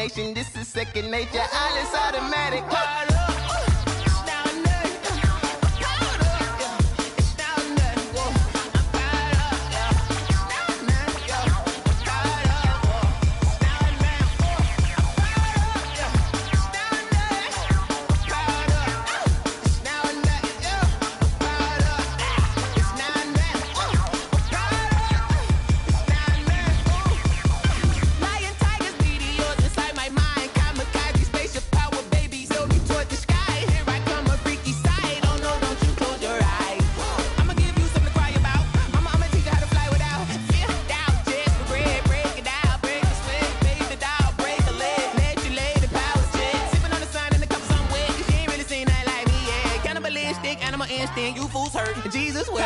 coordination. This is second nature. All is automatic. You fools hurt. Jesus will.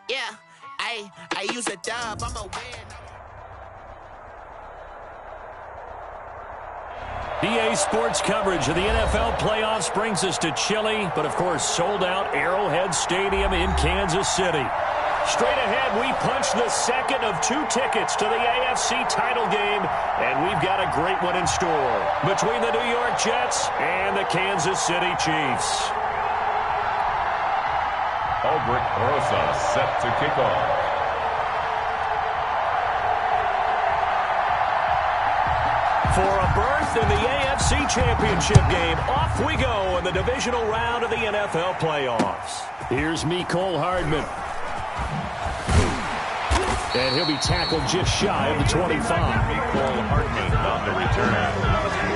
Yeah, I use a dub. I'm a win. EA Sports coverage of the NFL playoffs brings us to chilly, but of course sold out Arrowhead Stadium in Kansas City. Straight ahead, we punch the second of 2 tickets to the AFC title game, and we've got a great one in store between the New York Jets and the Kansas City Chiefs. Albert Rosa set to kick off. For a berth in the AFC Championship game, off we go in the divisional round of the NFL playoffs. Here's Mecole Hardman. And he'll be tackled just shy of the 25. Mecole Hardman on the return.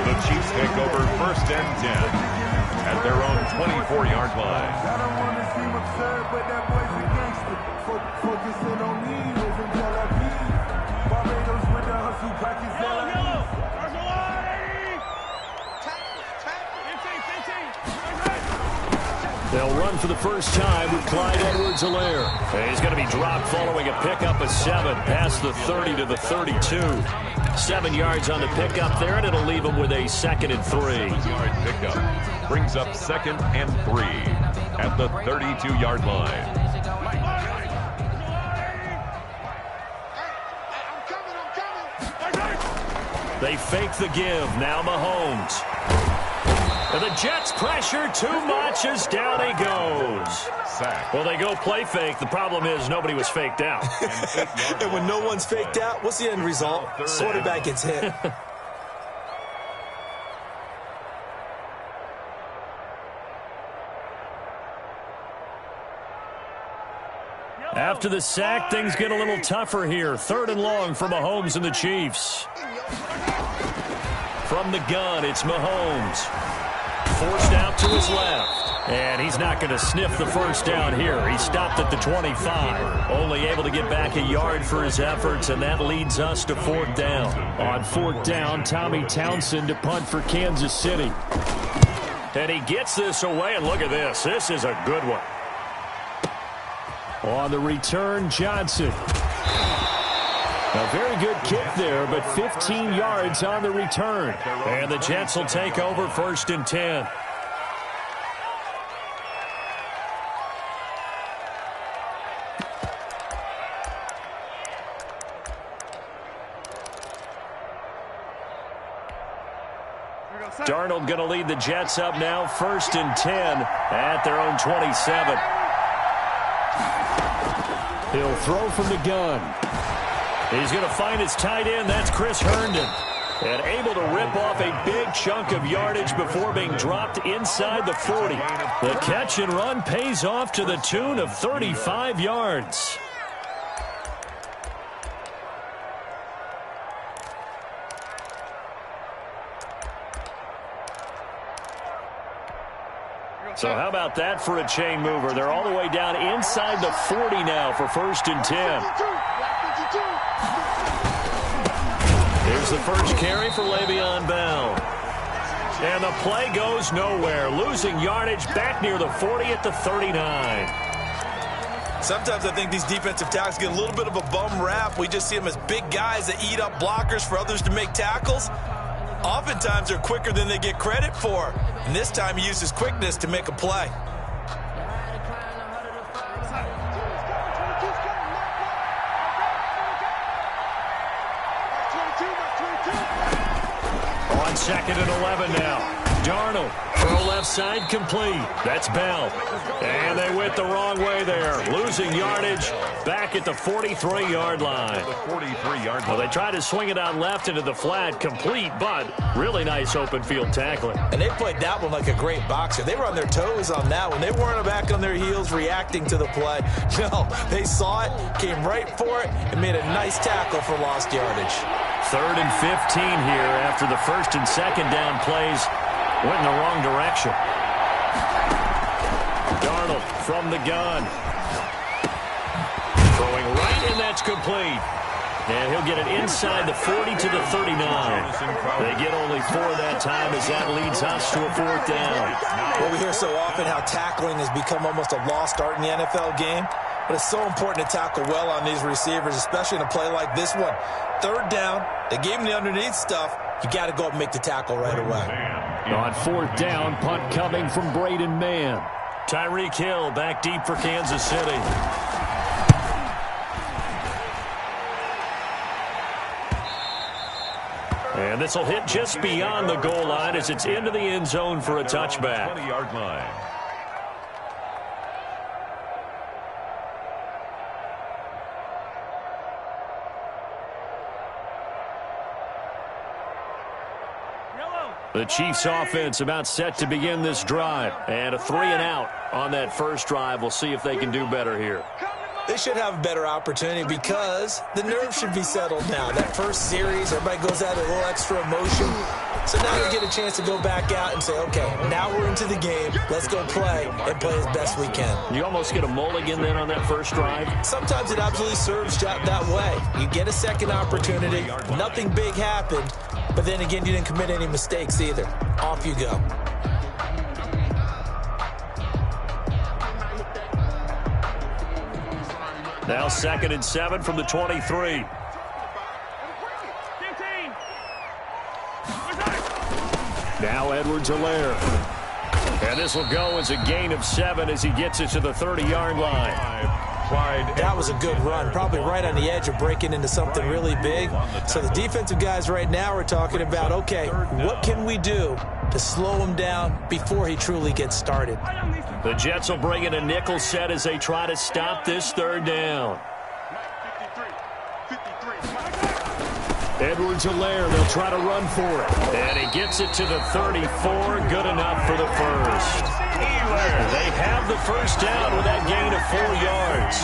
The Chiefs take over 1st and 10 at their own 24-yard line. I don't want to seem absurd, but that boy's a gangster. Focusing on me, live in Tel Aviv. Barbados with the hustle, practice Tel Aviv. They'll run for the first time with Clyde Edwards-Helaire. He's going to be dropped following a pickup of 7 past the 30 to the 32. 7 yards on the pickup there, and it'll leave him with a 2nd and 3. 7-yard pickup brings up 2nd and 3 at the 32-yard line. They fake the give. Now Mahomes. And the Jets pressure too much as down he goes. Sack. Well, they go play fake. The problem is nobody was faked out. And when no one's faked out, what's the end result? Quarterback gets hit. After the sack, things get a little tougher here. 3rd and long for Mahomes and the Chiefs. From the gun, it's Mahomes. Forced out to his left. And he's not going to sniff the first down here. He stopped at the 25. Only able to get back a yard for his efforts, and that leads us to 4th down. On 4th down, Tommy Townsend to punt for Kansas City. And he gets this away, and look at this. This is a good one. On the return, Johnson. A very good kick there, but 15 yards on the return. And the Jets will take over 1st and 10. Darnold going to lead the Jets up now, 1st and 10 at their own 27. He'll throw from the gun. He's going to find his tight end. That's Chris Herndon. And able to rip off a big chunk of yardage before being dropped inside the 40. The catch and run pays off to the tune of 35 yards. So how about that for a chain mover? They're all the way down inside the 40 now for 1st and 10. Here's the first carry for Le'Veon Bell. And the play goes nowhere. Losing yardage back near the 40 at the 39. Sometimes I think these defensive tackles get a little bit of a bum rap. We just see them as big guys that eat up blockers for others to make tackles. Oftentimes they're quicker than they get credit for. And this time he uses quickness to make a play. On 2nd and 11 now. Darnold, throw left side complete. That's Bell. And they went the wrong way there. Losing yardage back at the 43-yard line. Well, they tried to swing it out left into the flat, complete, but really nice open field tackling. And they played that one like a great boxer. They were on their toes on that one. They weren't back on their heels reacting to the play. No, they saw it, came right for it, and made a nice tackle for lost yardage. 3rd and 15 here after the 1st and 2nd down plays went in the wrong direction. Darnold from the gun. Throwing right, and that's complete. And he'll get it inside the 40 to the 39. They get only 4 that time as that leads us to a 4th down. Well, we hear so often how tackling has become almost a lost art in the NFL game. But it's so important to tackle well on these receivers, especially in a play like this one. 3rd down, they gave him the underneath stuff. You got to go up and make the tackle right away. On 4th down, punt coming from Braden Mann. Tyreek Hill back deep for Kansas City. And this will hit just beyond the goal line as it's into the end zone for a touchback. 20-yard line. The Chiefs offense about set to begin this drive. And a 3-and-out on that first drive. We'll see if they can do better here. They should have a better opportunity because the nerves should be settled now. That first series, everybody goes out a little extra emotion. So now they get a chance to go back out and say, okay, now we're into the game. Let's go play and play as best we can. You almost get a mulligan then on that first drive? Sometimes it absolutely serves that way. You get a second opportunity. Nothing big happened. But then again, you didn't commit any mistakes either. Off you go. Now 2nd and 7 from the 23. Now Edwards-Helaire. And this will go as a gain of 7 as he gets it to the 30-yard line. That was a good run, probably right on the edge of breaking into something really big. So the defensive guys right now are talking about, okay, what can we do to slow him down before he truly gets started? The Jets will bring in a nickel set as they try to stop this 3rd down. Edwards-Helaire, they'll try to run for it. And he gets it to the 34, good enough for the first. They have the first down with that gain of 4 yards.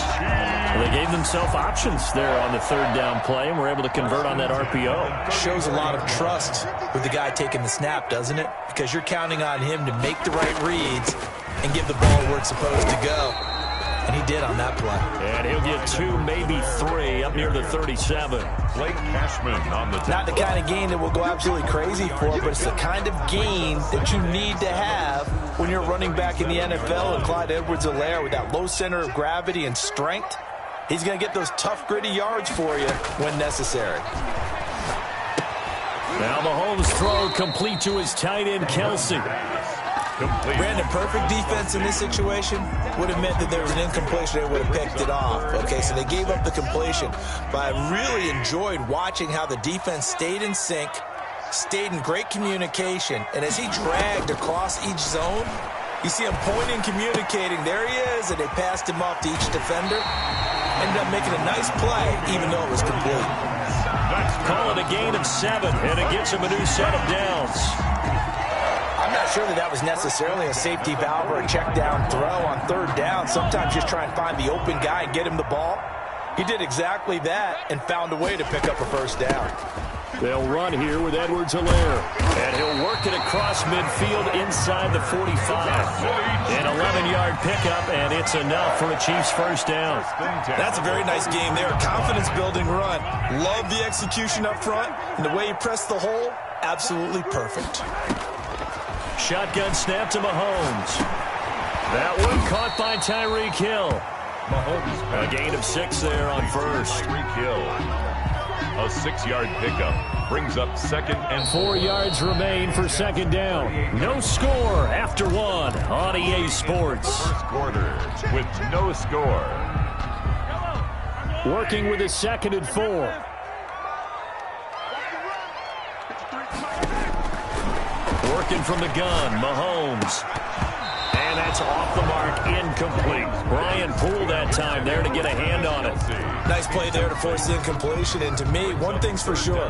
They gave themselves options there on the 3rd down play, and were able to convert on that RPO. Shows a lot of trust with the guy taking the snap, doesn't it? Because you're counting on him to make the right reads and give the ball where it's supposed to go. And he did on that play. And he'll get 2, maybe 3, up near the 37. Blake Cashman on the tackle. Not the kind of gain that we'll go absolutely crazy for, but it's the kind of gain that you need to have when you're running back in the NFL. And Clyde Edwards-Helaire with that low center of gravity and strength, He's going to get those tough, gritty yards for you when necessary. Now Mahomes' throw complete to his tight end, Kelsey. Brandon, perfect defense in this situation would have meant that there was an incompletion. They would have picked it off. Okay, so they gave up the completion. But I really enjoyed watching how the defense stayed in sync, stayed in great communication, and as he dragged across each zone, you see him pointing, communicating. There he is, and they passed him off to each defender. Ended up making a nice play, even though it was complete. Call it a gain of 7, and it gets him a new set of downs. I'm not sure that was necessarily a safety valve or a check down throw on third down. Sometimes just try and find the open guy and get him the ball. He did exactly that and found a way to pick up a first down. They'll run here with Edwards-Helaire. And he'll work it across midfield inside the 45. An 11-yard pickup, and it's enough for a Chiefs first down. That's a very nice game there. Confidence-building run. Love the execution up front. And the way he pressed the hole, absolutely perfect. Shotgun snap to Mahomes. That one caught by Tyreek Hill. Mahomes. A gain of 6 there on first. Tyreek Hill. A 6-yard pickup brings up 2nd and 4 yards remain for second down. No score after 1 on EA Sports. First quarter with no score. Working with a 2nd and 4. Working from the gun, Mahomes. And that's off the mark, incomplete. Brian Poole that time there to get a hand on it. Nice play there to force the incompletion. And to me, one thing's for sure.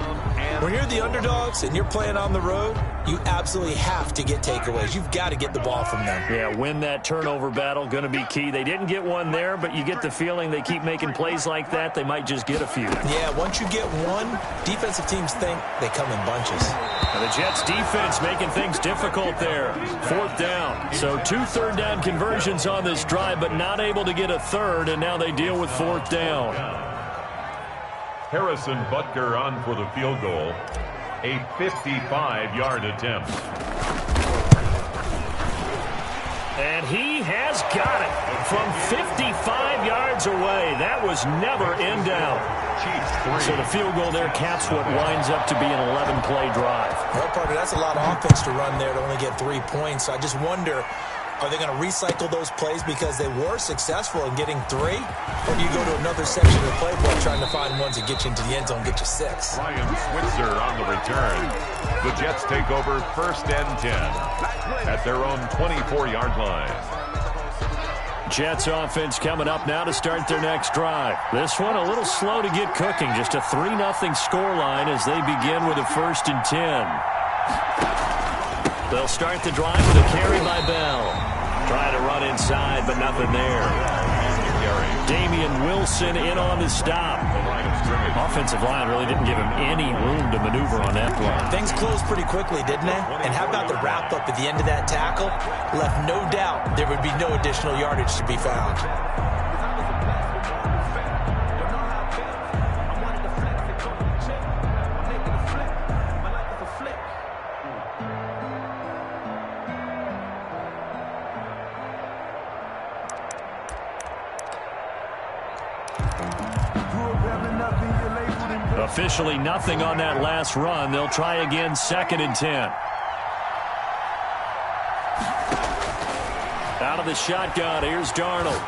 When you're the underdogs and you're playing on the road, you absolutely have to get takeaways. You've got to get the ball from them. Yeah, win that turnover battle, going to be key. They didn't get one there, but you get the feeling they keep making plays like that, they might just get a few. Yeah, once you get one, defensive teams think they come in bunches. Now the Jets defense making things difficult there. 4th down. So 2 third-down conversions on this drive, but not able to get a third, and now they deal with 4th down. Harrison Butker on for the field goal. A 55-yard attempt. And he has got it from 55 yards away. That was never in doubt. So the field goal there caps what winds up to be an 11-play drive. Well, partner, that's a lot of offense to run there to only get 3 points. I just wonder, are they going to recycle those plays because they were successful in getting 3? Or do you go to another section of the playbook trying to find ones that get you into the end zone, get you 6? Ryan Switzer on the return. The Jets take over 1st and 10 at their own 24-yard line. Jets offense coming up now to start their next drive. This one a little slow to get cooking. Just a 3-0 scoreline as they begin with a 1st and 10. They'll start the drive with a carry by Bell. Trying to run inside, but nothing there. Damian Wilson in on the stop. Offensive line really didn't give him any room to maneuver on that play. Things closed pretty quickly, didn't they? And how about the wrap-up at the end of that tackle? Left no doubt there would be no additional yardage to be found. Officially nothing on that last run. They'll try again, 2nd and 10. Out of the shotgun, here's Darnold.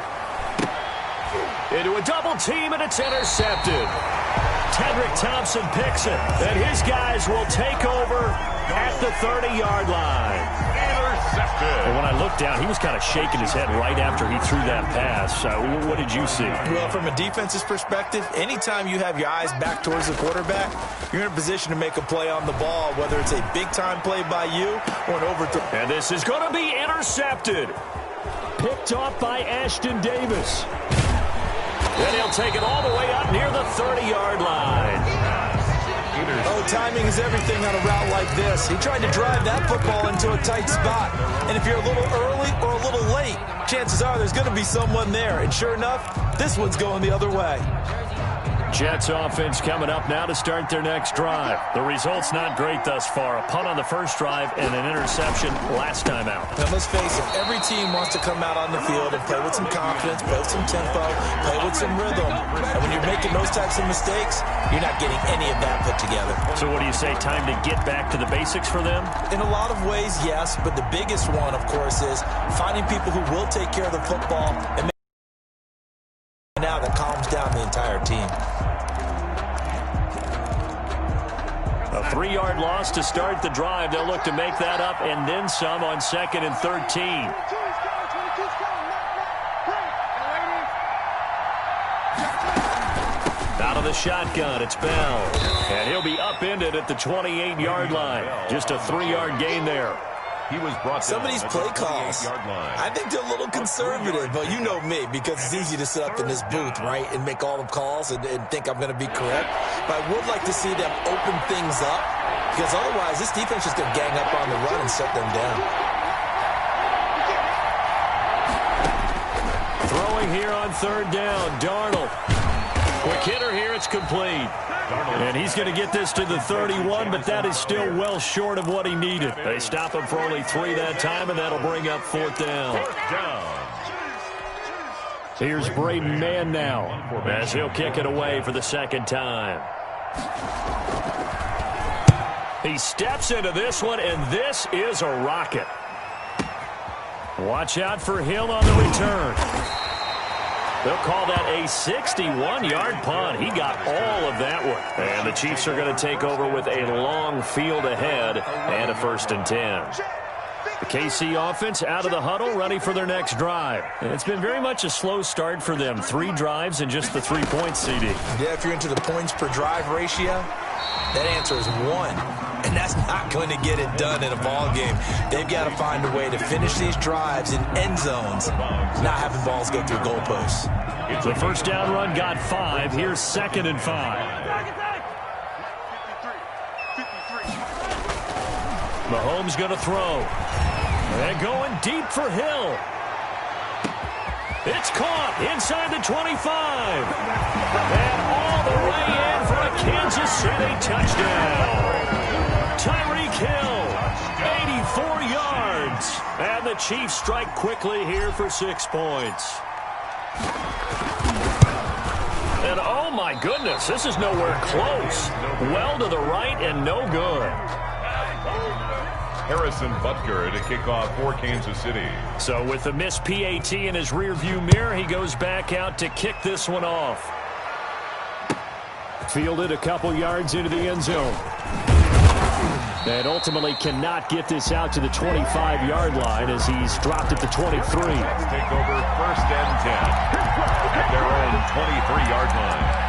Into a double team, and it's intercepted. Tedrick Thompson picks it, and his guys will take over at the 30-yard line. And when I looked down, he was kind of shaking his head right after he threw that pass. What did you see? Well, from a defense's perspective, anytime you have your eyes back towards the quarterback, you're in a position to make a play on the ball, whether it's a big-time play by you or an overthrow. And this is going to be intercepted. Picked off by Ashton Davis. Then he'll take it all the way up near the 30-yard line. Oh, timing is everything on a route like this. He tried to drive that football into a tight spot. And if you're a little early or a little late, chances are there's going to be someone there. And sure enough, this one's going the other way. Jets offense coming up now to start their next drive. The result's not great thus far. A punt on the first drive and an interception last time out. Now, let's face it, every team wants to come out on the field and play with some confidence, play with some tempo, play with some rhythm. And when you're making those types of mistakes, you're not getting any of that put together. So what do you say, time to get back to the basics for them? In a lot of ways, yes, but the biggest one, of course, is finding people who will take care of the football and now that calms down the entire team. A 3-yard loss to start the drive. They'll look to make that up and then some on 2nd and 13. Out of the shotgun, it's Bell. And he'll be upended at the 28-yard line. Just a 3-yard gain there. He was brought Some of these play calls, line. I think they're a little conservative, but you know me, because it's easy to sit up in this booth, right, and make all the calls and think I'm going to be correct. But I would like to see them open things up, because otherwise this defense is going to gang up on the run and shut them down. Throwing here on 3rd down, Darnold. Quick hitter here, it's complete. And he's going to get this to the 31, but that is still well short of what he needed. They stop him for only 3 that time, and that'll bring up 4th down. Here's Braden Mann now, as he'll kick it away for the 2nd time. He steps into this one, and this is a rocket. Watch out for Hill on the return. They'll call that a 61-yard punt. He got all of that one. And the Chiefs are going to take over with a long field ahead and a 1st and 10. The KC offense out of the huddle, ready for their next drive. And it's been very much a slow start for them. 3 drives and just the 3 points, CD. Yeah, if you're into the points per drive ratio, that answer is 1. And that's not going to get it done in a ball game. They've got to find a way to finish these drives in end zones, not having balls go through goalposts. The 1st down run got 5. Here's 2nd and 5. Mahomes going to throw. And going deep for Hill. It's caught inside the 25. And all the way in for a Kansas City touchdown. Tyreek Hill, 84 yards. And the Chiefs strike quickly here for 6 points. And oh my goodness, this is nowhere close. Well to the right and no good. Harrison Butker to kick off for Kansas City. So with the missed PAT in his rearview mirror, he goes back out to kick this one off. Fielded a couple yards into the end zone. And ultimately cannot get this out to the 25-yard line as he's dropped at the 23. Let's take over 1st and 10 at their own 23-yard line.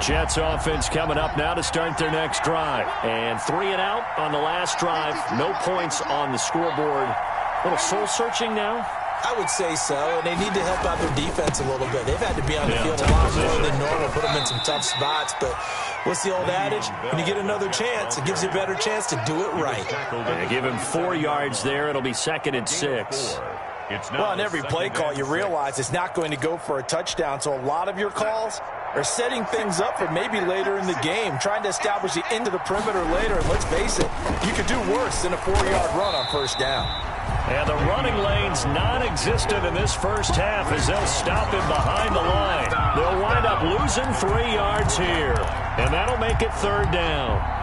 Jets offense coming up now to start their next drive. And 3 and out on the last drive. No points on the scoreboard. A little soul-searching now. I would say so, and they need to help out their defense a little bit. They've had to be on the field a lot more than normal, put them in some tough spots. But what's the old adage? When you get another chance, it gives you a better chance to do it right. They give him 4 yards there. It'll be 2nd and 6. Well, on every play call, you realize it's not going to go for a touchdown. So a lot of your calls are setting things up for maybe later in the game, trying to establish the end of the perimeter later. And let's face it, you could do worse than a 4-yard run on 1st down. And the running lane's non-existent in this first half as they'll stop him behind the line. They'll wind up losing 3 yards here. And that'll make it 3rd down.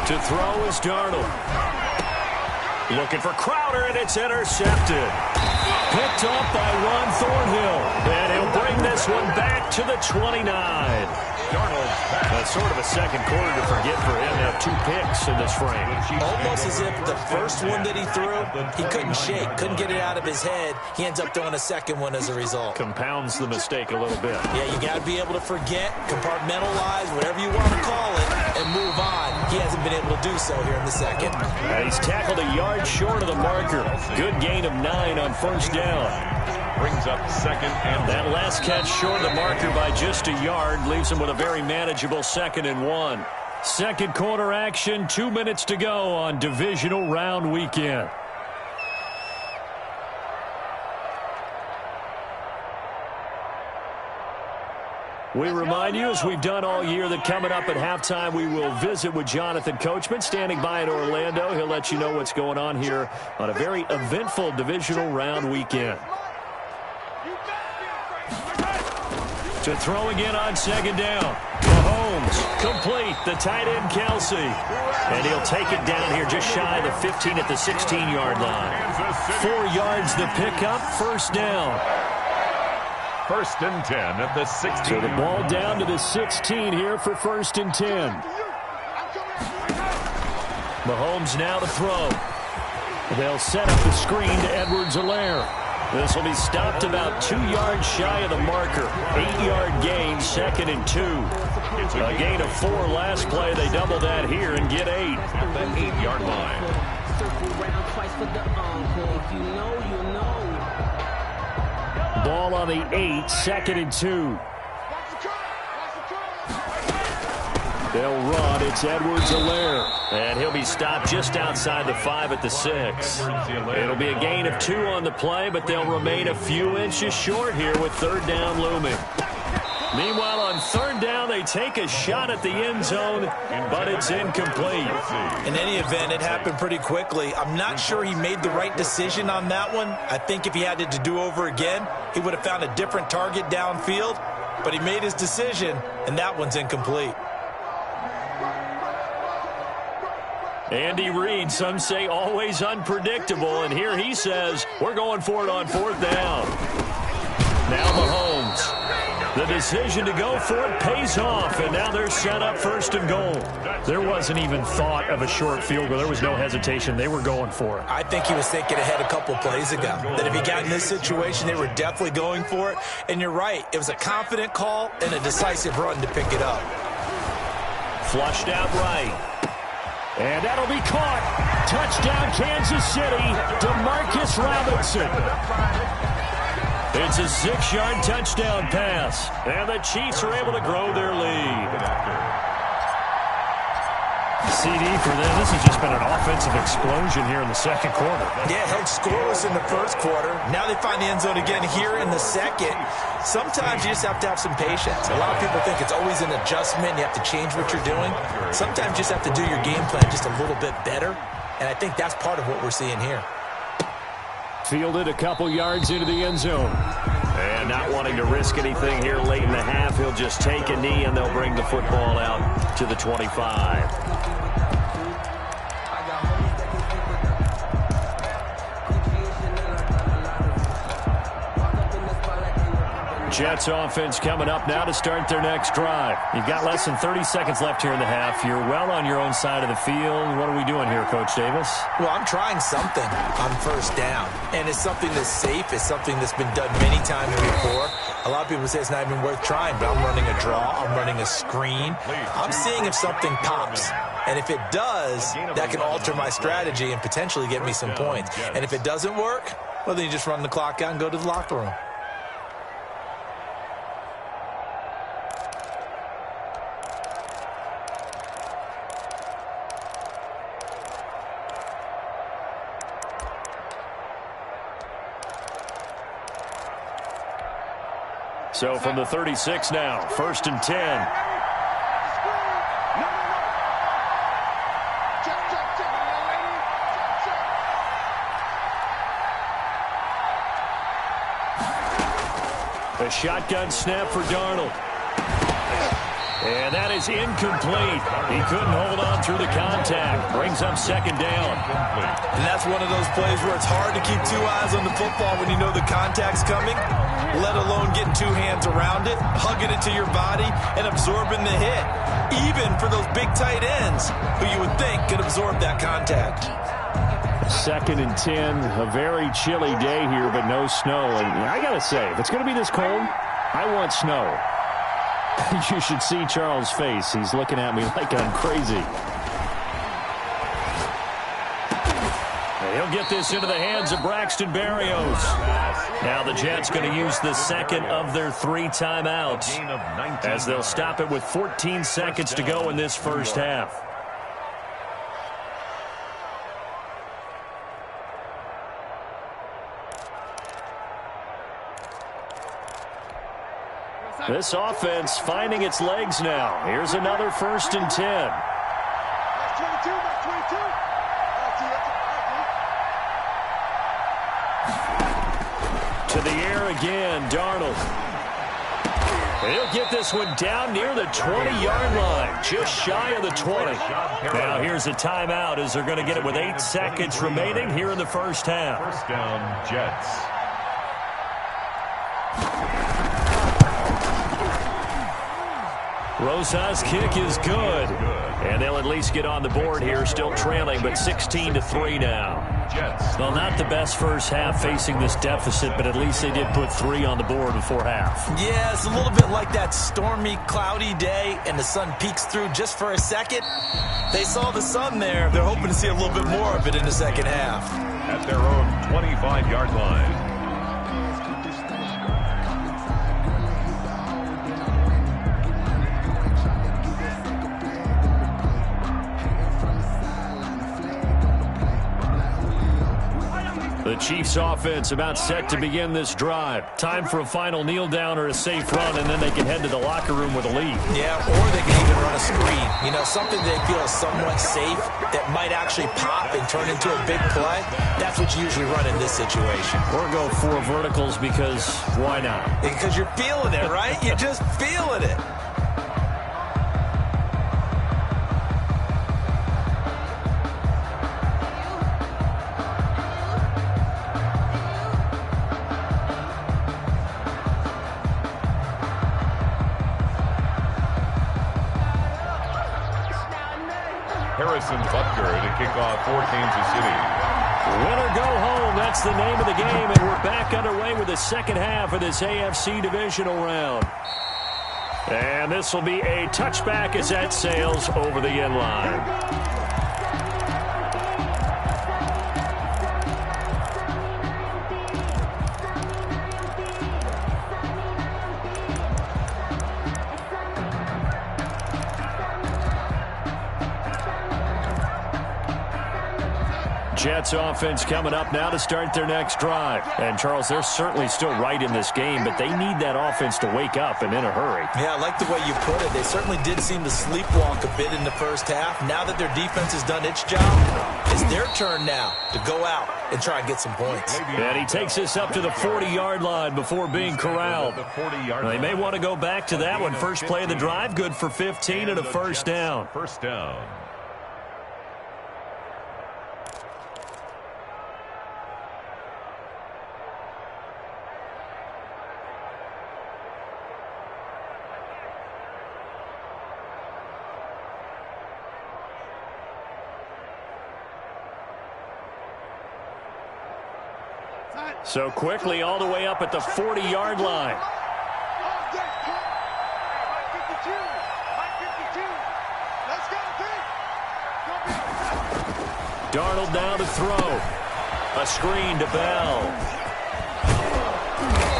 To throw is Darnold. Looking for Crowder, and it's intercepted. Picked up by Ron Thornhill. And he'll bring this one back to the 29. Darnold, that's sort of a second quarter to forget for him to have 2 picks in this frame. Almost as if the first one that he threw, he couldn't shake, couldn't get it out of his head. He ends up throwing a second one as a result. Compounds the mistake a little bit. Yeah, you got to be able to forget, compartmentalize, whatever you want to call it, and move on. He hasn't been able to do so here in the second. He's tackled a yard short of the marker. Good gain of 9 on first down. Brings up second and that last catch short of the marker by just a yard leaves him with a very manageable 2nd and 1. Second quarter action, 2 minutes to go on divisional round weekend. We remind you, as we've done all year, that coming up at halftime, we will visit with Jonathan Coachman, standing by in Orlando. He'll let you know what's going on here on a very eventful divisional round weekend. To throw again on second down. Mahomes, complete, the tight end Kelsey. And he'll take it down here just shy of the 15 at the 16-yard line. 4 yards the pickup, first down. First and 10 at the 16. So the ball down to the 16 here for first and 10. Mahomes now to throw. They'll set up the screen to Edwards-Helaire. This will be stopped about 2 yards shy of the marker. 8-yard gain, 2nd and 2. A gain of 4 last play. They double that here and get 8. At the 8-yard line. Ball on the 8, 2nd and 2. They'll run. It's Edwards-Helaire. And he'll be stopped just outside the 5 at the 6. It'll be a gain of 2 on the play, but they'll remain a few inches short here with third down looming. Meanwhile, on third down, they take a shot at the end zone, but it's incomplete. In any event, it happened pretty quickly. I'm not sure he made the right decision on that one. I think if he had it to do over again, he would have found a different target downfield, but he made his decision, and that one's incomplete. Andy Reid, some say always unpredictable, and here he says, we're going for it on fourth down. Now Mahomes. The decision to go for it pays off, and now they're set up first and goal. There wasn't even thought of a short field goal. There was no hesitation. They were going for it. I think he was thinking ahead a couple plays ago, that if he got in this situation, they were definitely going for it. And you're right. It was a confident call and a decisive run to pick it up. Flushed out right. And that'll be caught. Touchdown, Kansas City. Demarcus Robinson. It's a 6-yard touchdown pass. And the Chiefs are able to grow their lead. CD for them. This has just been an offensive explosion here in the second quarter. Yeah, held scoreless in the first quarter. Now they find the end zone again here in the second. Sometimes you just have to have some patience. A lot of people think it's always an adjustment. You have to change what you're doing. Sometimes you just have to do your game plan just a little bit better. And I think that's part of what we're seeing here. Fielded a couple yards into the end zone. And not wanting to risk anything here late in the half, he'll just take a knee and they'll bring the football out to the 25. Jets offense coming up now to start their next drive. You've got less than 30 seconds left here in the half. You're well on your own side of the field. What are we doing here, Coach Davis? Well, I'm trying something on first down. And it's something that's safe. It's something that's been done many times before. A lot of people say it's not even worth trying, but I'm running a draw. I'm running a screen. I'm seeing if something pops. And if it does, that can alter my strategy and potentially get me some points. And if it doesn't work, well, then you just run the clock out and go to the locker room. So from the 36 now, first and 10. A shotgun snap for Darnold. And that is incomplete. He couldn't hold on through the contact. Brings up second down. And that's one of those plays where it's hard to keep 2 eyes on the football when you know the contact's coming, let alone getting 2 hands around it, hugging it to your body, and absorbing the hit. Even for those big tight ends who you would think could absorb that contact. Second and 10, a very chilly day here, but no snow. And I got to say, if it's going to be this cold, I want snow. You should see Charles' face. He's looking at me like I'm crazy. He'll get this into the hands of Braxton Berrios. Now the Jets going to use the second of their 3 timeouts as they'll stop it with 14 seconds to go in this first half. This offense finding its legs now. Here's another 1st and 10. To the air again, Darnold. He'll get this one down near the 20-yard line, just shy of the 20. Now here's a timeout as they're going to get it with 8 seconds remaining here in the first half. First down, Jets. Rosas' kick is good. And they'll at least get on the board here, still trailing, but 16-3 now. Well, not the best first half facing this deficit, but at least they did put 3 on the board before half. Yeah, it's a little bit like that stormy, cloudy day, and the sun peeks through just for a second. They saw the sun there. They're hoping to see a little bit more of it in the second half. At their own 25-yard line. The Chiefs offense about set to begin this drive. Time for a final kneel down or a safe run, and then they can head to the locker room with a lead. Yeah, or they can even run a screen. You know, something they feel is somewhat safe that might actually pop and turn into a big play. That's what you usually run in this situation. Or go 4 verticals because why not? Because you're feeling it, right? You're just feeling it. Harrison Butker to kick off for Kansas City. Win or go home, that's the name of the game, and we're back underway with the second half of this AFC divisional round. And this will be a touchback as that sails over the end line. Jets offense coming up now to start their next drive. And, Charles, they're certainly still right in this game, but they need that offense to wake up and in a hurry. Yeah, I like the way you put it. They certainly did seem to sleepwalk a bit in the first half. Now that their defense has done its job, it's their turn now to go out and try and get some points. And he takes this up to the 40-yard line before being corralled. They may want to go back to that one. First play of the drive, good for 15 and a first down. First down. So quickly all the way up at the 40-yard line. Darnold now to throw. A screen to Bell.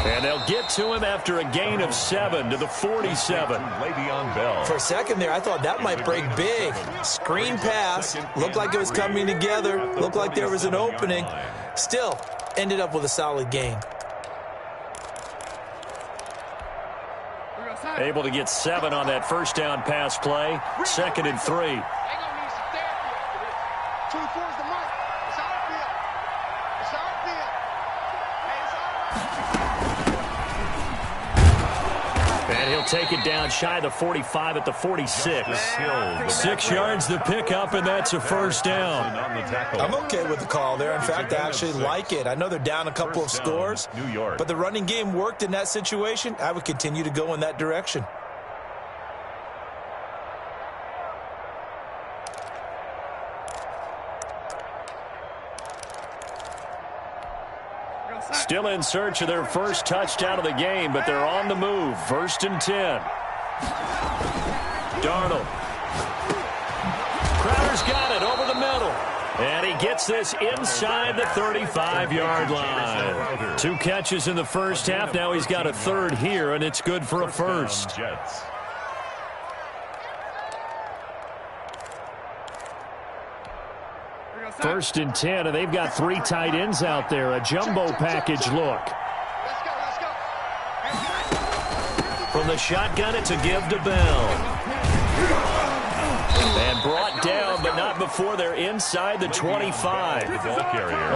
And they'll get to him after a gain of 7 to the 47. Le'Veon Bell. For a second there, I thought that might break big. Screen pass. Looked like it was coming together. Looked like there was an opening. Still, ended up with a solid gain. Able to get 7 on that first down pass play. 2nd and 3. And he'll take it down shy of the 45 at the 46. 6 yards the pickup, and that's a first down. I'm okay with the call there. In fact, I actually like it. I know they're down a couple of scores, but the running game worked in that situation. I would continue to go in that direction. Still in search of their first touchdown of the game, but they're on the move. 1st and 10. Darnold. Crowder's got it over the middle. And he gets this inside the 35-yard line. 2 catches in the first half. Now he's got a third here, and it's good for a first. First and 10, and they've got 3 tight ends out there. A jumbo package look. From the shotgun, it's a give to Bell. And brought down, but not before they're inside the 25.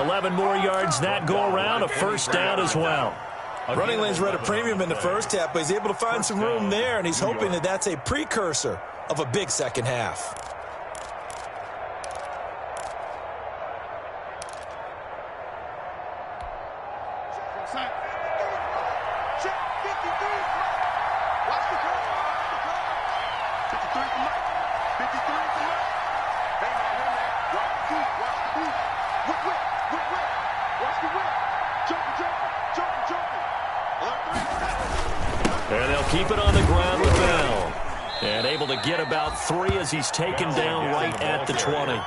11 more yards that go around, a first down as well. Running lanes were at a premium in the first half, but he's able to find some room there, and he's hoping that that's a precursor of a big second half. And they'll keep it on the ground with Bell. And able to get about 3 as he's taken down right at the 20.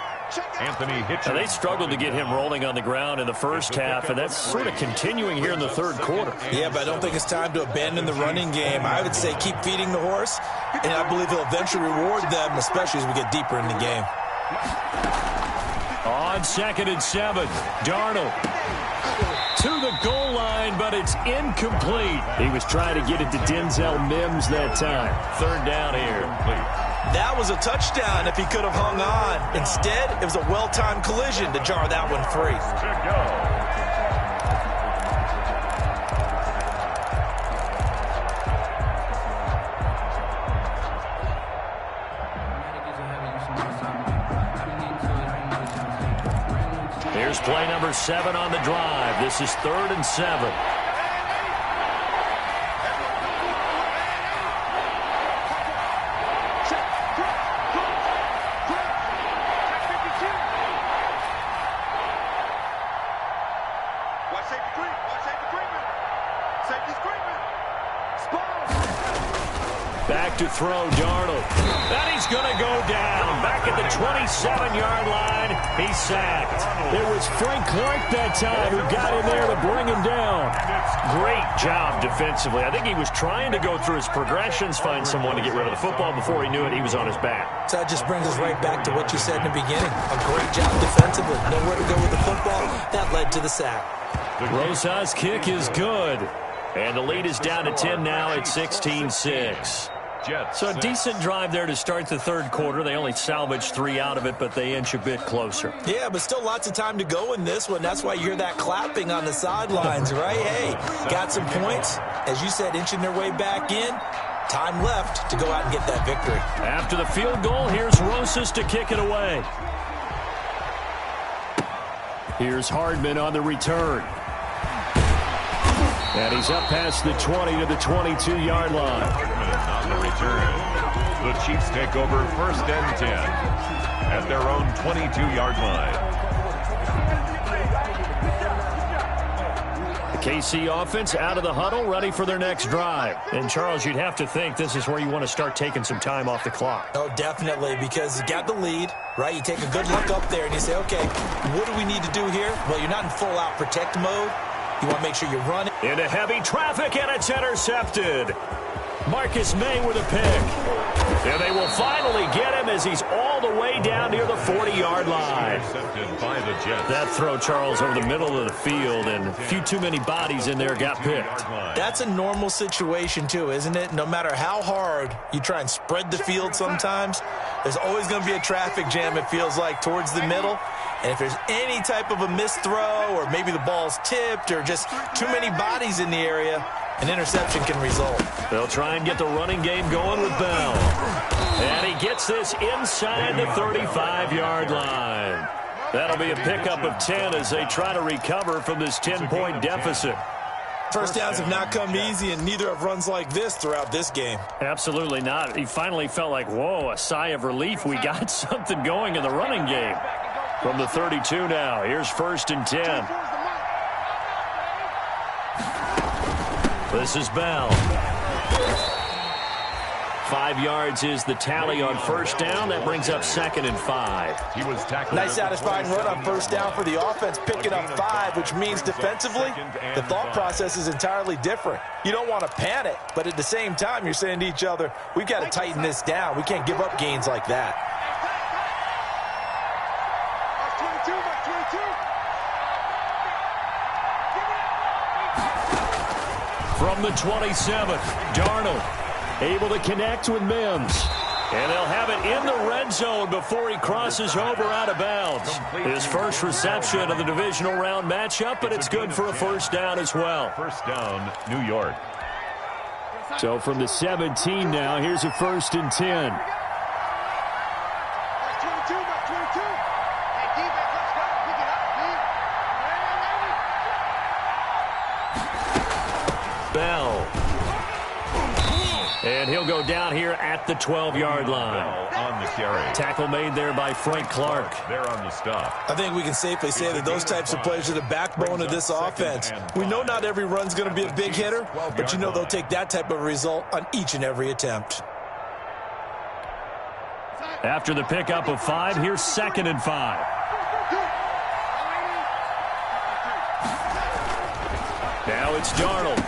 Anthony Hitchens. Now, they struggled to get him rolling on the ground in the first half, and that's sort of continuing here in the third quarter. Yeah, but I don't think it's time to abandon the running game. I would say keep feeding the horse, and I believe he'll eventually reward them, especially as we get deeper in the game. On 2nd and 7, Darnold to the goal line, but it's incomplete. He was trying to get it to Denzel Mims that time. Third down here. That was a touchdown if he could have hung on. Instead, it was a well-timed collision to jar that one free. Here's play number 7 on the drive. This is 3rd and 7. Back to throw, Darnold. And he's going to go down. Back at the 27-yard line. He's sacked. It was Frank Clark that time who got in there to bring him down. Great job defensively. I think he was trying to go through his progressions, find someone to get rid of the football. Before he knew it, he was on his back. So that just brings us right back to what you said in the beginning. A great job defensively. Nowhere to go with the football. That led to the sack. Rosas' kick is good. And the lead is down to 10 now at 16-6. So a decent drive there to start the third quarter. They only salvaged 3 out of it, but they inch a bit closer. Yeah, but still lots of time to go in this one. That's why you hear that clapping on the sidelines, right? Hey, got some points. As you said, inching their way back in. Time left to go out and get that victory. After the field goal, here's Rosas to kick it away. Here's Hardman on the return. And he's up past the 20 to the 22-yard line. On the return, the Chiefs take over 1st and 10 at their own 22-yard line. The KC offense out of the huddle, ready for their next drive. And, Charles, you'd have to think this is where you want to start taking some time off the clock. Oh, definitely, because you got the lead, right? You take a good look up there and you say, okay, what do we need to do here? Well, you're not in full-out protect mode. You want to make sure you run it. Into heavy traffic, and it's intercepted. Marcus May with a pick. And they will finally get him as he's all the way down near the 40-yard line. By the Jets. That throw, Charles, over the middle of the field, and a few too many bodies in there got picked. That's a normal situation, too, isn't it? No matter how hard you try and spread the field sometimes, there's always going to be a traffic jam, it feels like, towards the middle. And if there's any type of a missed throw or maybe the ball's tipped or just too many bodies in the area, an interception can result. They'll try and get the running game going with Bell. And he gets this inside the 35-yard line. That'll be a pickup of 10 as they try to recover from this 10-point deficit. First downs have not come easy, and neither have runs like this throughout this game. Absolutely not. He finally felt like, whoa, a sigh of relief. We got something going in the running game. From the 32 now, here's 1st and 10. This is Bell. 5 yards is the tally on first down. That brings up 2nd and 5. He was tackled. Nice satisfying run on first down for the offense, picking up 5, which means defensively, the thought process is entirely different. You don't want to panic, but at the same time, you're saying to each other, we've got to tighten this down. We can't give up gains like that. From the 27, Darnold able to connect with Mims. And they'll have it in the red zone before he crosses over out of bounds. His first reception of the divisional round matchup, but it's good for a first down as well. First down, New York. So from the 17 now, here's a 1st and 10. Bell. And he'll go down here at the 12-yard line. On the carry. Tackle made there by Frank Clark. They're on the stop. I think we can safely say that those types of plays are the backbone of this offense. We know not every run's going to be a big hitter, but you know they'll take that type of result on each and every attempt. After the pickup of 5, here's 2nd and 5. Now it's Darnold.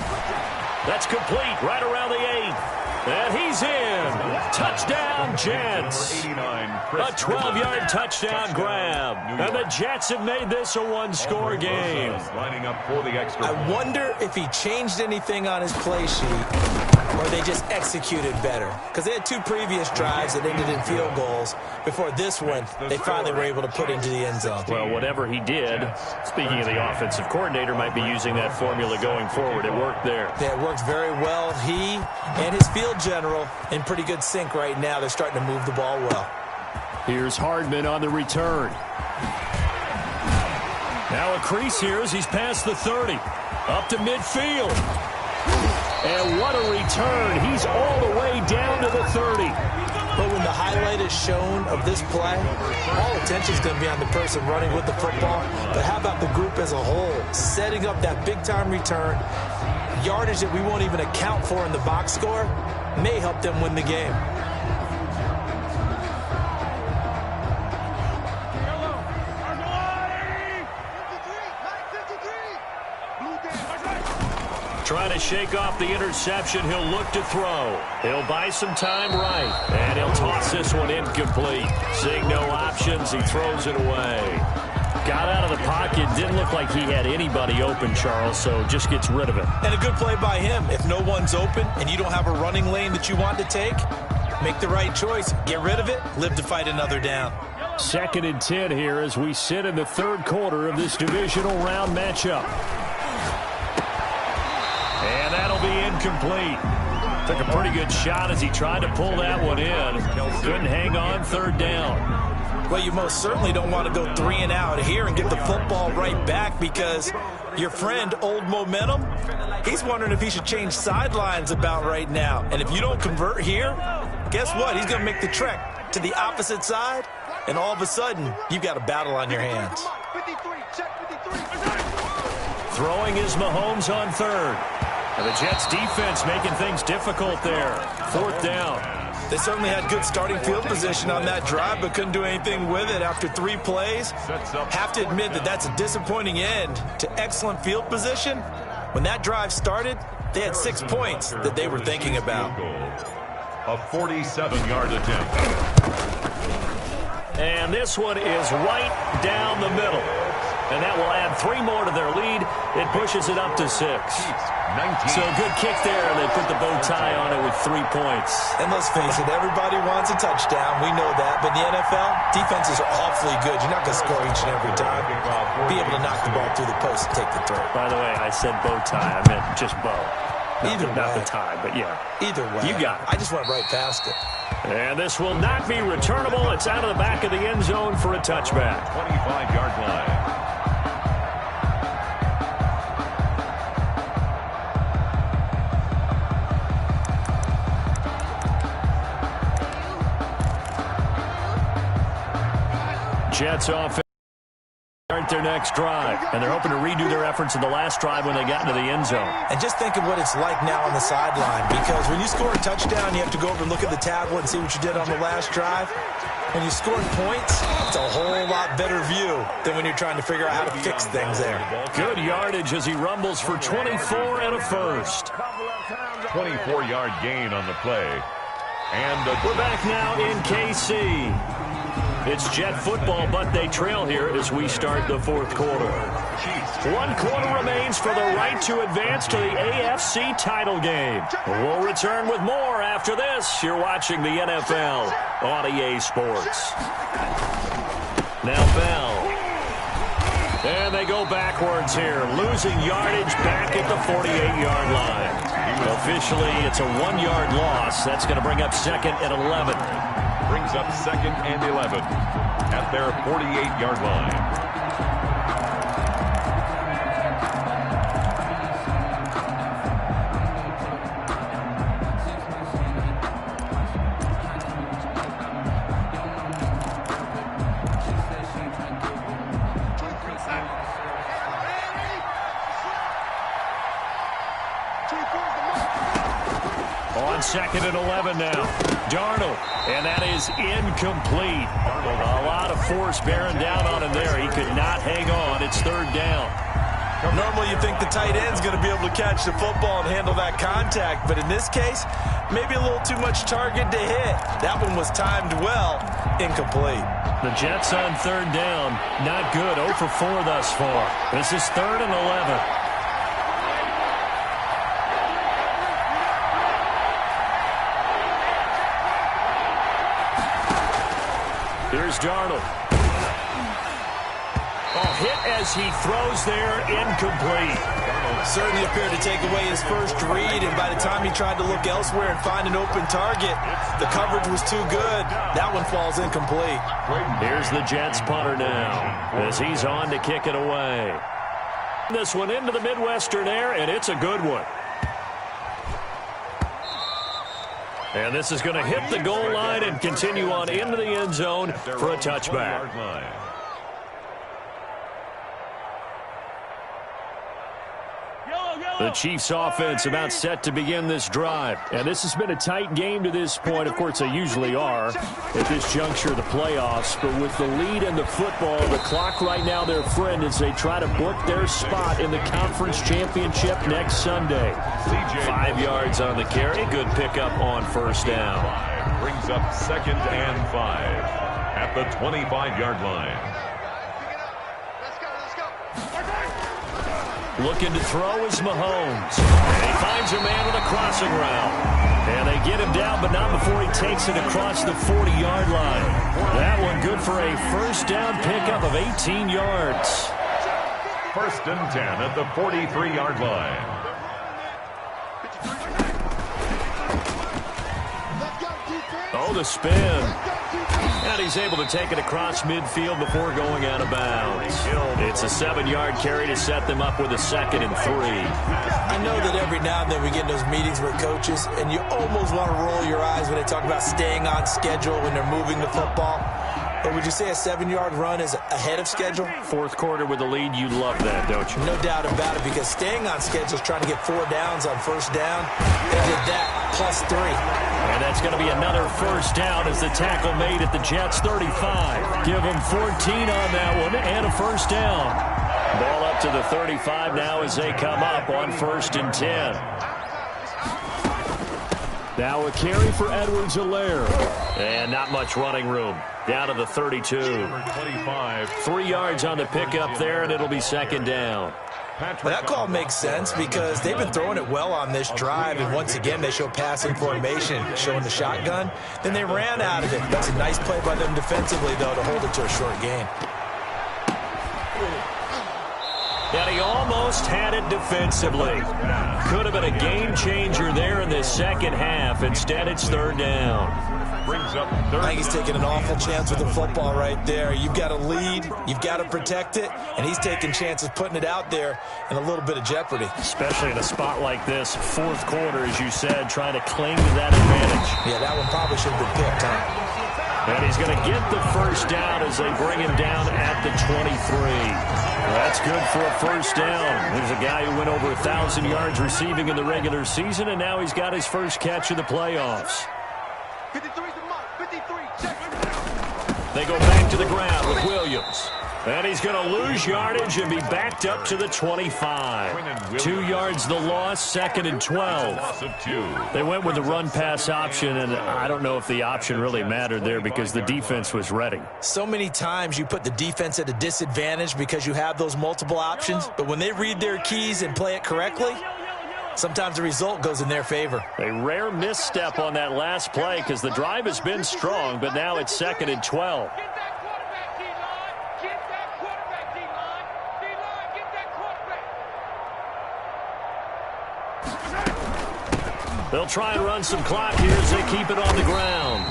That's complete right around the 8th. And he's in. Touchdown, Jets. A 12-yard touchdown grab. And the Jets have made this a one-score game. Lining up for the extra. I wonder if he changed anything on his play sheet or they just executed better. Because they had 2 previous drives that ended in field goals. Before this one, they finally were able to put into the end zone. Well, whatever he did, speaking of the offensive coordinator, might be using that formula going forward. It worked there. Yeah, it worked very well. He and his field general in pretty good sync right now. They're starting to move the ball well. Here's Hardman on the return. Now a crease here as he's past the 30. Up to midfield. And what a return. He's all the way down to the 30. But when the highlight is shown of this play, all attention is going to be on the person running with the football. But how about the group as a whole? Setting up that big-time return, yardage that we won't even account for in the box score, may help them win the game. Trying to shake off the interception. He'll look to throw. He'll buy some time right. And he'll toss this one incomplete. Seeing no options, he throws it away. Got out of the pocket. Didn't look like he had anybody open, Charles, so just gets rid of it. And a good play by him. If no one's open and you don't have a running lane that you want to take, make the right choice. Get rid of it. Live to fight another down. 2nd and 10 here as we sit in the 3rd quarter of this divisional round matchup. And that'll be incomplete. Took a pretty good shot as he tried to pull that one in. Couldn't hang on 3rd down. Well, you most certainly don't want to go 3 and out here and get the football right back because your friend, Old Momentum, he's wondering if he should change sidelines about right now. And if you don't convert here, guess what? He's going to make the trek to the opposite side, and all of a sudden, you've got a battle on your hands. Throwing is Mahomes on 3rd. And the Jets defense making things difficult there. 4th down. They certainly had good starting field position on that drive, but couldn't do anything with it after 3 plays. Have to admit that that's a disappointing end to excellent field position. When that drive started, they had 6 points that they were thinking about. A 47-yard attempt. And this one is right down the middle. And that will add 3 more to their lead. It pushes it up to 6. So good kick there, and they put the bow tie on it with 3 points. And let's face it, everybody wants a touchdown. We know that. But in the NFL, defenses are awfully good. You're not going to score each and every time. Be able to knock the ball through the post and take the throw. By the way, I said bow tie. I meant just bow. Not the tie, but yeah. Either way. You got it. I just went right past it. And this will not be returnable. It's out of the back of the end zone for a touchback. 25-yard line. Jets offense start their next drive. And they're hoping to redo their efforts in the last drive when they got into the end zone. And just think of what it's like now on the sideline, because when you score a touchdown, you have to go over and look at the tablet and see what you did on the last drive. When you score points, it's a whole lot better view than when you're trying to figure out how to fix things there. Good yardage as he rumbles for 24 and a first. 24-yard gain on the play. And we're back now in KC. It's Jet football, but they trail here as we start the fourth quarter. 1 quarter remains for the right to advance to the AFC title game. We'll return with more after this. You're watching the NFL on EA Sports. Now Bell. And they go backwards here, losing yardage back at the 48-yard line. Officially, it's a 1-yard loss. That's going to bring up 2nd and 11. Brings up 2nd and 11 at their 48-yard line. On 2nd and 11 now. Darnold, and that is incomplete. A lot of force bearing down on him there. He could not hang on. It's 3rd down. Normally you think the tight end's going to be able to catch the football and handle that contact, but in this case, maybe a little too much target to hit. That one was timed well, incomplete. The Jets on 3rd down. Not good. 0 for 4 thus far. This is 3rd and 11. Here's Darnold. Hit as he throws there, incomplete. Certainly appeared to take away his first read, and by the time he tried to look elsewhere and find an open target, the coverage was too good. That one falls incomplete. Here's the Jets punter now as he's on to kick it away. This one into the Midwestern air, and it's a good one. And this is going to hit the goal line and continue on into the end zone for a touchback. The Chiefs offense about set to begin this drive. And this has been a tight game to this point. Of course, they usually are at this juncture of the playoffs. But with the lead in the football, the clock right now their friend as they try to book their spot in the conference championship next Sunday. 5 yards on the carry. Good pickup on 1st down. Brings up 2nd and 5 at the 25-yard line. Looking to throw is Mahomes. And he finds a man with a crossing route. And they get him down, but not before he takes it across the 40-yard line. That one good for a 1st down pickup of 18 yards. 1st and 10 at the 43-yard line. Oh, the spin. And he's able to take it across midfield before going out of bounds. It's a 7-yard carry to set them up with a 2nd and 3. I know that every now and then we get in those meetings with coaches, and you almost want to roll your eyes when they talk about staying on schedule when they're moving the football. But would you say a 7-yard run is ahead of schedule? 4th quarter with the lead, you love that, don't you? No doubt about it, because staying on schedule is trying to get 4 downs on 1st down. They did that, plus 3. And that's going to be another 1st down as the tackle made at the Jets' 35. Give them 14 on that one and a 1st down. Ball up to the 35 now as they come up on 1st and 10. Now a carry for Edwards-Helaire. And not much running room. Down to the 32. 25. 3 yards on the pickup there, and it'll be 2nd down. Well, that call makes sense because they've been throwing it well on this drive, and once again they show passing formation, showing the shotgun. Then they ran out of it. That's a nice play by them defensively, though, to hold it to a short gain. And he almost had it defensively. Could have been a game changer there in the 2nd half. Instead, it's 3rd down. Brings up 3rd. I think he's taking an awful chance with the football right there. You've got to lead, you've got to protect it, and he's taking chances putting it out there in a little bit of jeopardy. Especially in a spot like this, 4th quarter, as you said, trying to cling to that advantage. Yeah, that one probably should have been picked, huh? And he's going to get the first down as they bring him down at the 23. That's good for a first down. There's a guy who went over 1,000 yards receiving in the regular season, and now he's got his first catch in the playoffs. 53's the mark. 53. Check. They go back to the ground with Williams. And he's going to lose yardage and be backed up to the 25. 2 yards the loss, 2nd and 12. Loss of 2. They went with the run-pass option, and I don't know if the option really mattered there because the defense was ready. So many times you put the defense at a disadvantage because you have those multiple options, but when they read their keys and play it correctly, sometimes the result goes in their favor. A rare misstep on that last play because the drive has been strong, but now it's 2nd and 12. They'll try and run some clock here as they keep it on the ground.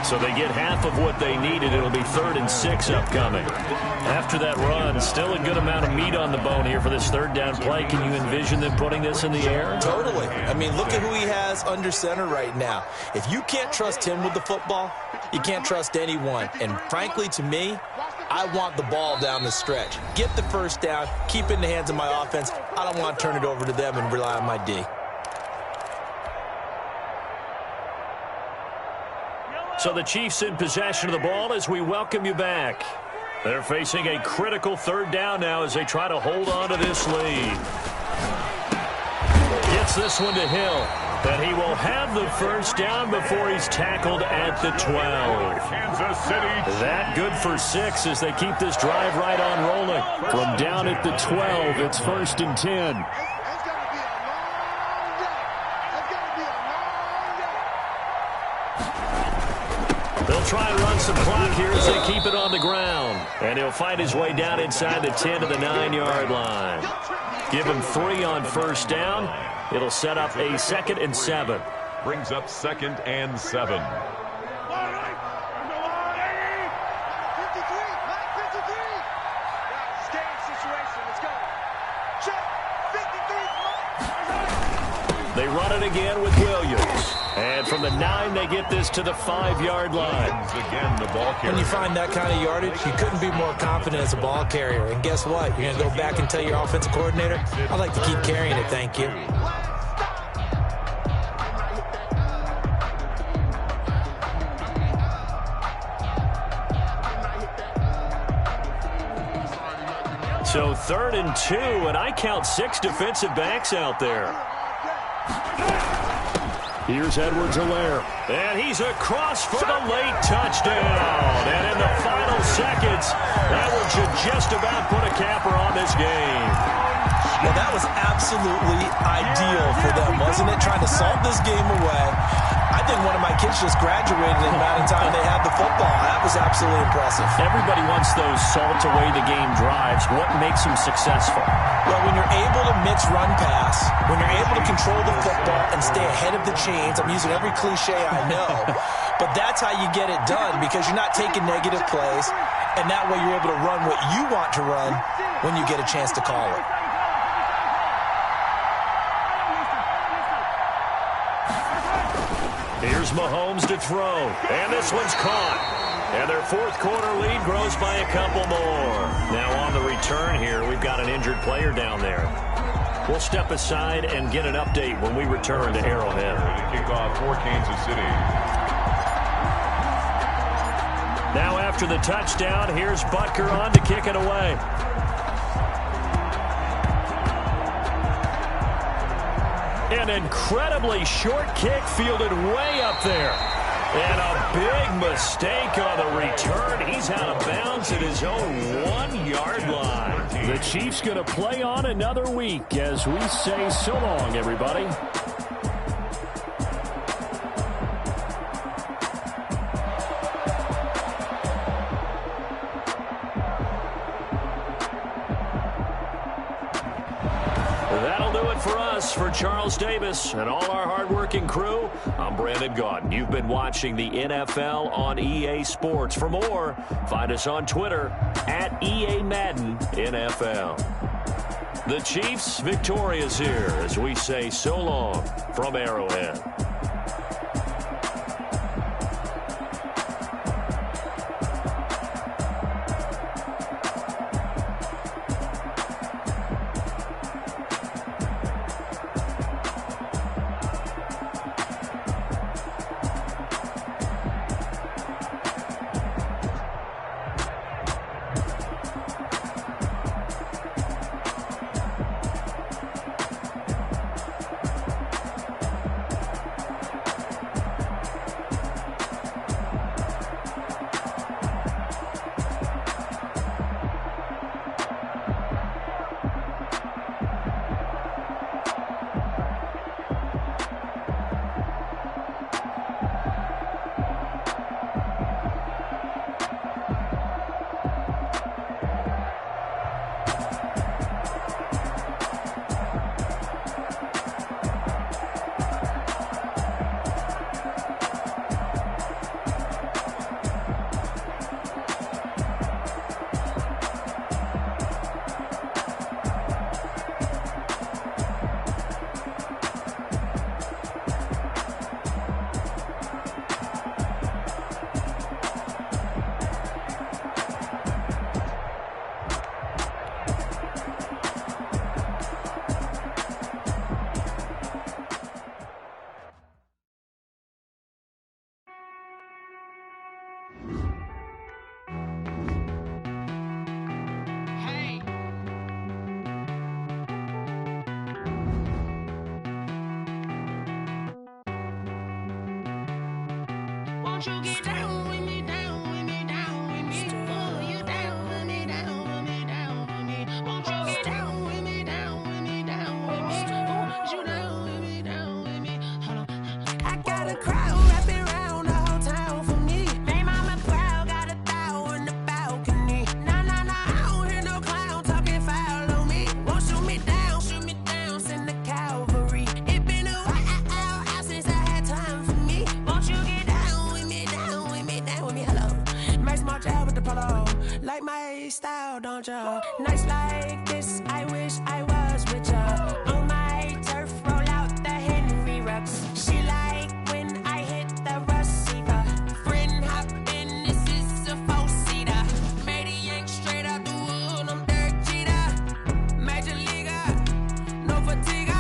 So they get half of what they needed. It'll be 3rd and 6 upcoming. After that run, still a good amount of meat on the bone here for this 3rd down play. Can you envision them putting this in the air? Totally. I mean, look at who he has under center right now. If you can't trust him with the football, you can't trust anyone. And frankly, to me, I want the ball down the stretch. Get the first down, keep it in the hands of my offense. I don't want to turn it over to them and rely on my D. So the Chiefs in possession of the ball as we welcome you back. They're facing a critical 3rd down now as they try to hold on to this lead. Gets this one to Hill. And he will have the first down before he's tackled at the 12. Kansas City. That good for 6 as they keep this drive right on rolling. From down at the 12, it's 1st and 10. They'll try and run some clock here as they keep it on the ground. And he'll find his way down inside the 10 to the 9-yard line. Give him 3 on first down. It'll set up a 2nd and 7. Brings up 2nd and 7. They run it again with Williams. And from the 9, they get this to the 5-yard line. Again, the ball carrier. When you find that kind of yardage, you couldn't be more confident as a ball carrier. And guess what? You're going to go back and tell your offensive coordinator, I'd like to keep carrying it, thank you. So 3rd and 2, and I count 6 defensive backs out there. Here's Edwards-Helaire. And he's across for the late touchdown. And in the final seconds, that one should just about put a capper on this game. Well, that was absolutely ideal for them, wasn't it? Trying to salt this game away. I think one of my kids just graduated in the amount of time they had the football. That was absolutely impressive. Everybody wants those salt away the game drives. What makes them successful? Well, when you're able to mix run pass, when you're able to control the football and stay ahead of the chains, I'm using every cliche I know, but that's how you get it done because you're not taking negative plays, and that way you're able to run what you want to run when you get a chance to call it. Here's Mahomes to throw, and this one's caught. And their 4th quarter lead grows by a couple more. Now on the return here, we've got an injured player down there. We'll step aside and get an update when we return to Arrowhead. The kickoff for Kansas City. Now after the touchdown, here's Butker on to kick it away. An incredibly short kick fielded way up there. And a big mistake on the return. He's out of bounds at his own 1-yard line. The Chiefs going to play on another week as we say so long, everybody. That'll do it for us. For Charles Davis and all our hardworking crew, I'm Brandon Gaudin. You've been watching the NFL on EA Sports. For more, find us on Twitter at EA Madden NFL. The Chiefs victorious here as we say so long from Arrowhead. Won't you get down with me, down with me, down with me? Oh, you down with me, down with me, down with me. Won't you get down with me, down with me, down with me? Oh, you down with me, down with me? Hold on. I got a crowd wrapping around the whole town for me. They mama proud, got a thou on the balcony. Nah, nah, nah, I don't hear no clown talking foul on me. Won't shoot me down, send the cavalry. It been a while since I had time for me. Won't you get down with me, down with me, down with me? Hello. Max March out with the polo. Like my style, don't ya? Nights like this, I wish I was with ya. On my turf, roll out the Henry Rux. She like when I hit the receiver. Friend hop in, this is a four-seater. Made a yank straight out the wood, I'm Derek Jeter. Major leaguer, no fatigue.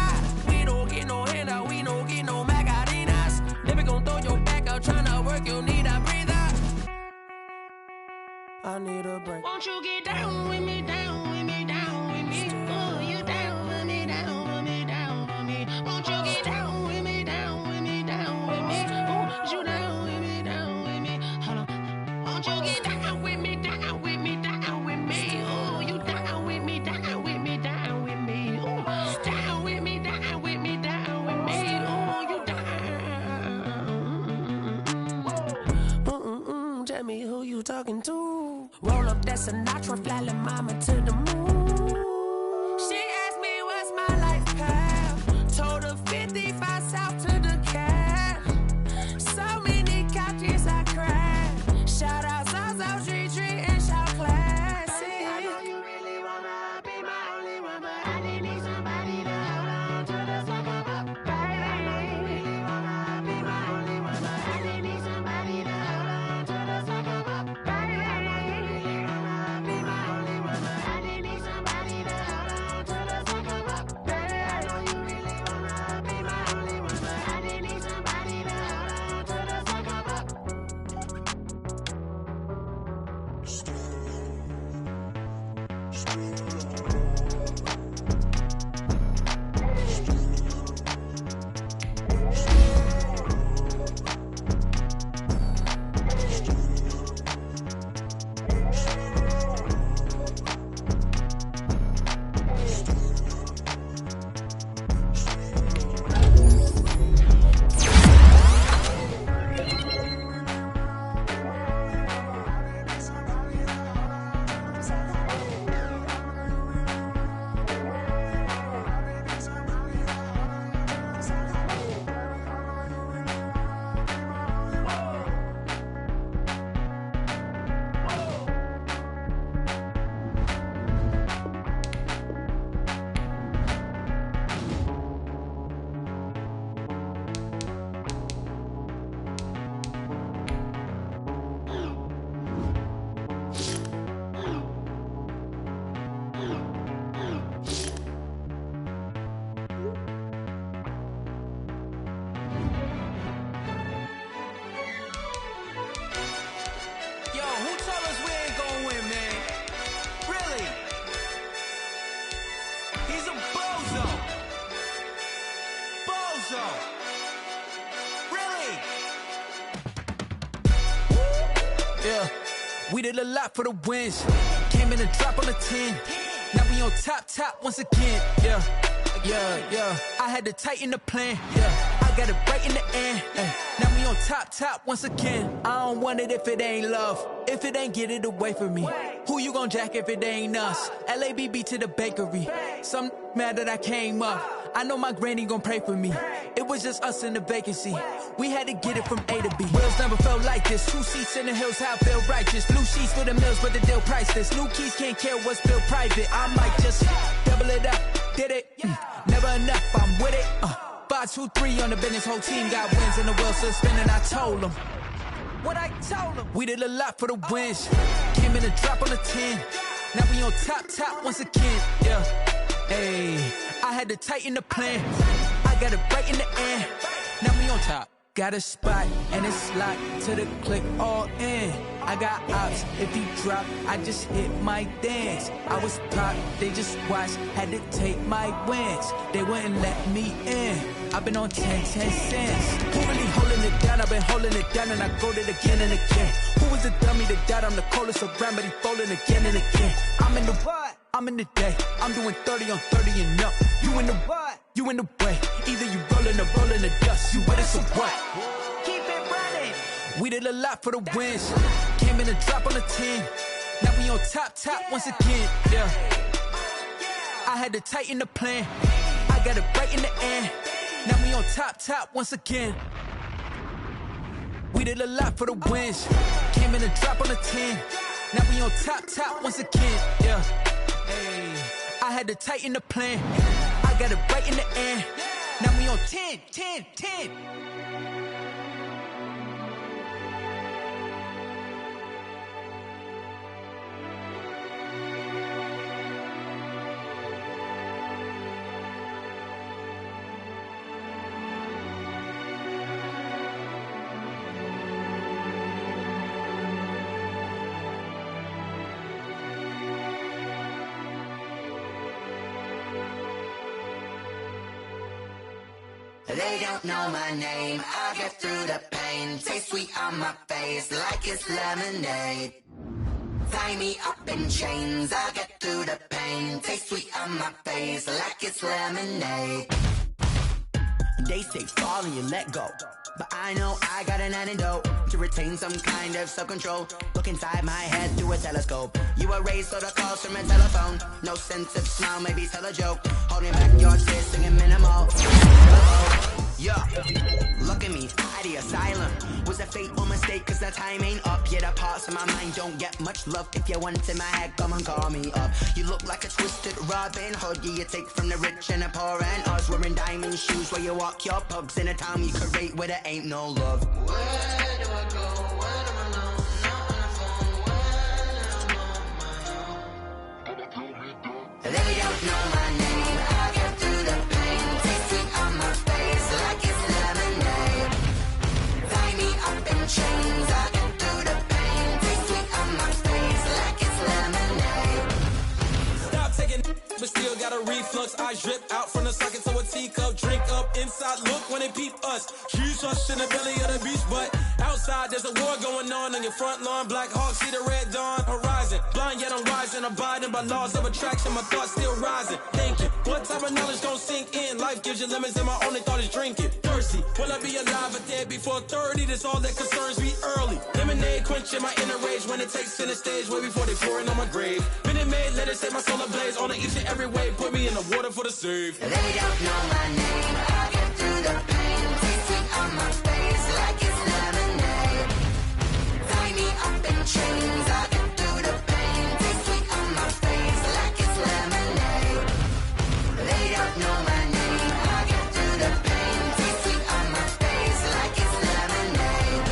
We don't get no handout, we don't get no Macarinas. Never gon' throw your back out, tryna work, you need a breather. I need a break. Won't you get down with me, down with me, down with me? Oh, you down with me, down with me, down with me? Won't you get down with me, down with me, down with me? Oh, you down with me, down with me? Hold on. Won't you get down with me, down with me, down with me? Oh, you down with me, down with me, down with me? Oh, down with me, down with me, down with me? Oh, you down. Tell me who you talking to. Roll up that Sinatra, fly la mama to the moon. She asked me what's my life path. Told her 55 south to the cat. So many couches I cried. Shout out Zaza, Tree, and shout classy. I know you really wanna be my only one, but I didn't need somebody to hold on to the sucker up. Baby, I know you really wanna be my only one, but I didn't need somebody to hold on to the sucker up. Baby, I know you really wanna be my only one, but I didn't need somebody to hold on to the sucker up. Baby, I know you really wanna be my only one, but I didn't need somebody to hold on to the sucker up. Yeah, we did a lot for the wins. Came in and drop on the 10. Now we on top once again. Yeah. I had to tighten the plan. Yeah, I got it right in the end. Now we on top once again. I don't want it if it ain't love. If it ain't, get it away from me. Who you gon' jack if it ain't us? LABB to the bakery. Some mad that I came up. I know my granny gon' pray for me. It was just us in the vacancy. We had to get it from A to B. Wheels never felt like this. 2 seats in the hills, how I feel righteous. Blue sheets for the mills, but the deal priceless. New keys can't care what's built private. I might just double it up. Did it? Never enough, I'm with it. 5, 2, 3 on the business. Whole team got wins and the wheels still spinning. I told them what I told them. We did a lot for the wins. Came in and drop on the 10. Now we on top once again. Yeah. Hey, I had to tighten the plan. I got it right in the end. Now we on top. Got a spot and it's locked to the click all in. I got ops, if he drop, I just hit my dance. I was top, they just watched, had to take my wins. They wouldn't let me in. I've been on 10 cents. Who really hold it holding it down, I've been holding it down, and I go to it again and again. Who was the dummy that died? I'm the coldest around, but he folding again and again. I'm in the what? I'm in the day. I'm doing 30 on 30 and up. You in the what? You in the way. Either you rolling or rolling the dust. You with it, so what? Keep it running. We did a lot for the wins. Came in a drop on the 10. Now we on top once again. Yeah. I had to tighten the plan. I got it right in the end. Now we on top once again. We did a lot for the wins. Came in a drop on the 10. Now we on top once again. Yeah. Hey. I had to tighten the plan. I got it right in the end. Now we on 10. They don't know my name, I get through the pain. Taste sweet on my face like it's lemonade. Tie me up in chains, I get through the pain. Taste sweet on my face like it's lemonade. They say fall and you let go, but I know I got an antidote to retain some kind of self-control. Look inside my head through a telescope. You erase all the calls from a telephone. No sense of smile, maybe tell a joke. Holding back your tears, singing minimal. Yeah, look at me, at the asylum. Was a fateful mistake, cause the time ain't up. Yet the parts of my mind don't get much love. If you want in my head, come and call me up. You look like a twisted Robin Hood. You take from the rich and the poor and us. Wearing diamond shoes where you walk your pugs. In a town you create where there ain't no love. Where do I go? When I'm alone? Not on the phone. When I'm on my own. They don't know my name. I get through the pain. Taste sweet on my face like it's lemonade. Tie me up in chains. I get through the pain. Taste sweet on my face like it's lemonade. Stop taking, but still got a reflux. I drip out from the socket to a teacup. Drink up inside. Look when they peep us. Huge us in the belly of the beach, but outside there's a war going on your front lawn. Black Hawk see the red dawn horizon. Blind yet I'm rising, abiding by laws of attraction. My thoughts still rising. Thinking, what type of knowledge gon' sink in? Life gives you lemons, and my only thought is drinking. Thirsty, will I be alive or dead before 30? That's all that concerns me early. Lemonade quenching my inner rage when it takes center stage way before they pour it on my grave. Minute Maid, let it set my soul ablaze on each and every way. Put me in the water for the save. They don't know my name. I get through the pain. Taste sweet on my face like it's lemonade. Tie me up in chains. I get through the pain. Taste sweet on my face like it's lemonade. They don't know my name. I get through the pain. Taste sweet on my face like it's lemonade.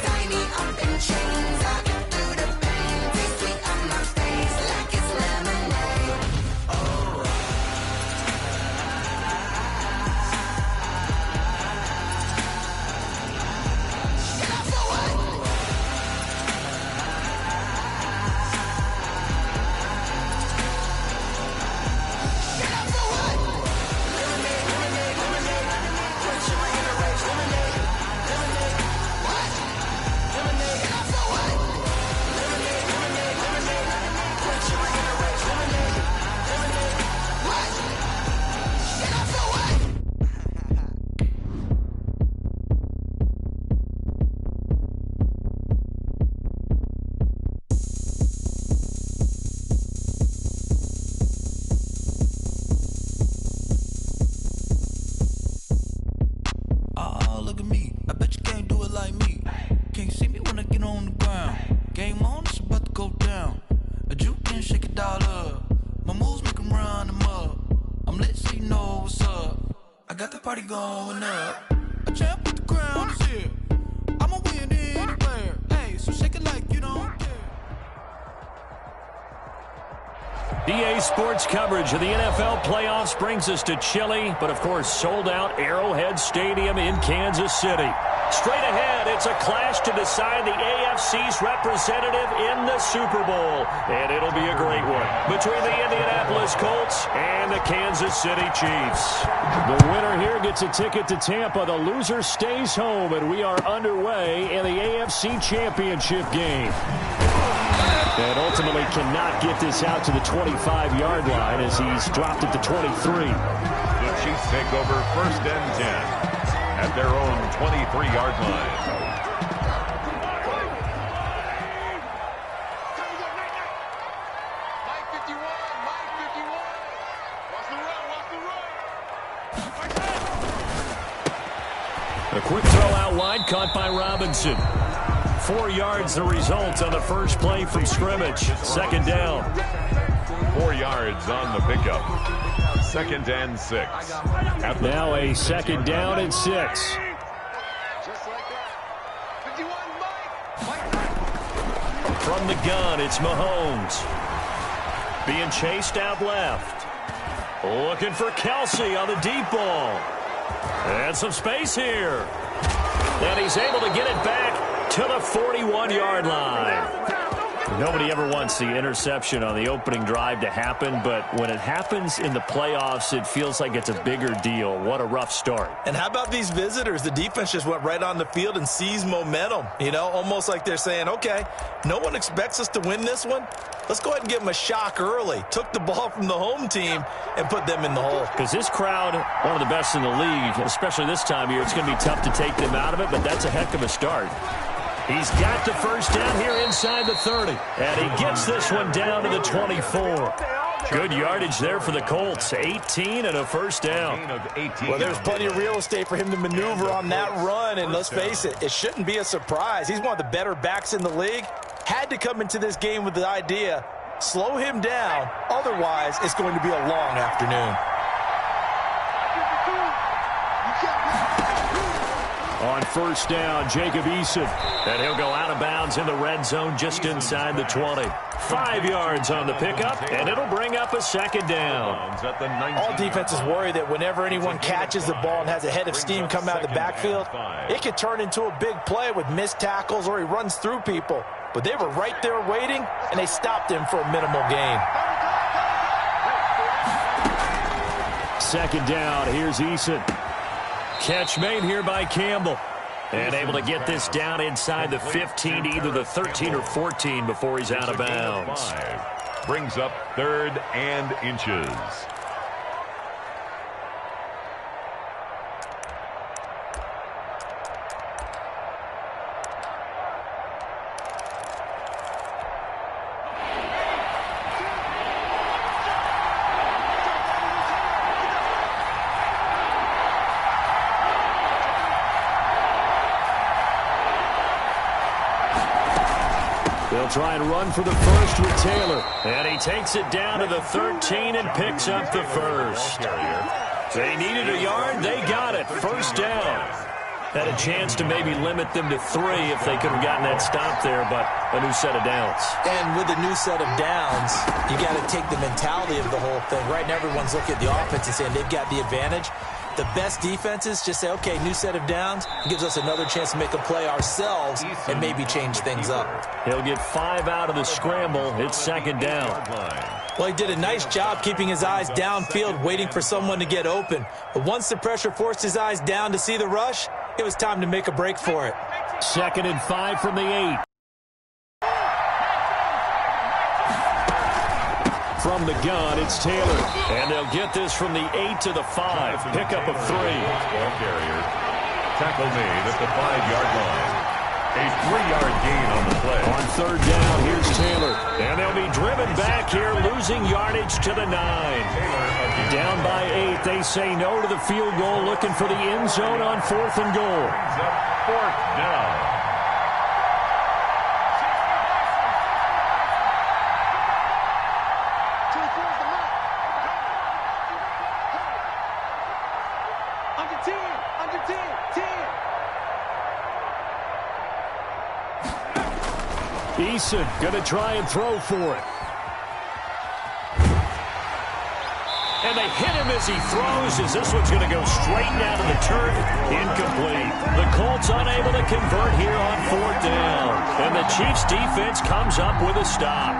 Tie me up in chains. I get through the pain. Taste sweet on my face like it's lemonade. Oh. Oh, look at me. I bet you can't do it like me. Can't see me when I get on the ground. Game on, it's about to go down. A juke and shake it all up. My moves make them run them up. I'm lit so you know what's up. I got the party going up. A champ with the crown is here. I'ma win anywhere. Hey, so shake it like you don't care. EA Sports coverage of the NFL playoffs brings us to chilly, but of course sold out Arrowhead Stadium in Kansas City. Straight ahead, it's a clash to decide the AFC's representative in the Super Bowl. And it'll be a great one between the Indianapolis Colts and the Kansas City Chiefs. The winner here gets a ticket to Tampa. The loser stays home, and we are underway in the AFC Championship game. And ultimately cannot get this out to the 25-yard line as he's dropped it to 23. The Chiefs take over 1st and 10. At their own 23-yard line. Mike 51, Mike 51. Watch the run, watch the run. A quick throw out wide, caught by Robinson. 4 yards the result on the first play from scrimmage. 2nd down. 4 yards on the pickup. 2nd and 6. Now a 2nd down and 6. Just like that. 51, Mike. From the gun, it's Mahomes. Being chased out left. Looking for Kelsey on the deep ball. And some space here. And he's able to get it back to the 41-yard line. Nobody ever wants the interception on the opening drive to happen, but when it happens in the playoffs, it feels like it's a bigger deal. What a rough start. And how about these visitors? The defense just went right on the field and seized momentum. You know, almost like they're saying, okay, no one expects us to win this one. Let's go ahead and give them a shock early. Took the ball from the home team and put them in the hole. Because this crowd, one of the best in the league, especially this time of year, it's going to be tough to take them out of it, but that's a heck of a start. He's got the first down here inside the 30. And he gets this one down to the 24. Good yardage there for the Colts. 18 and a first down. Well, there's plenty of real estate for him to maneuver on that run. And let's face it, it shouldn't be a surprise. He's one of the better backs in the league. Had to come into this game with the idea, slow him down. Otherwise, it's going to be a long afternoon. On first down, Jacob Eason. And he'll go out of bounds in the red zone just inside the 20. 5 yards on the pickup, and it'll bring up a 2nd down. All defenses worry that whenever anyone catches the ball and has a head of steam come out of the backfield, it could turn into a big play with missed tackles or he runs through people. But they were right there waiting, and they stopped him for a minimal gain. 2nd down, here's Eason. Catch made here by Campbell. And able to get this down inside the 15, either the 13 or 14 before he's out of bounds. Brings up 3rd and inches. They'll try and run for the first with Taylor. And he takes it down to the 13 and picks up the first. They needed a yard. They got it. First down. Had a chance to maybe limit them to 3 if they could have gotten that stop there, but a new set of downs. And with a new set of downs, you got to take the mentality of the whole thing, right? And everyone's looking at the offense and saying they've got the advantage. The best defenses just say, okay, new set of downs. It gives us another chance to make a play ourselves and maybe change things up. He'll get 5 out of the scramble. It's 2nd down. Well, he did a nice job keeping his eyes downfield, waiting for someone to get open. But once the pressure forced his eyes down to see the rush, it was time to make a break for it. 2nd and 5 from the 8. From the gun, it's Taylor. And they'll get this from the 8 to the 5. Pickup of 3. Ball carrier. Tackle made at the 5-yard line. A 3-yard gain on the play. On 3rd down, here's Taylor. And they'll be driven back here, losing yardage to the 9. Down by 8. They say no to the field goal, looking for the end zone on 4th and goal. 4th down. Eason going to try and throw for it. And they hit him as he throws, as this one's going to go straight down to the turf. Incomplete. The Colts unable to convert here on 4th down. And the Chiefs defense comes up with a stop.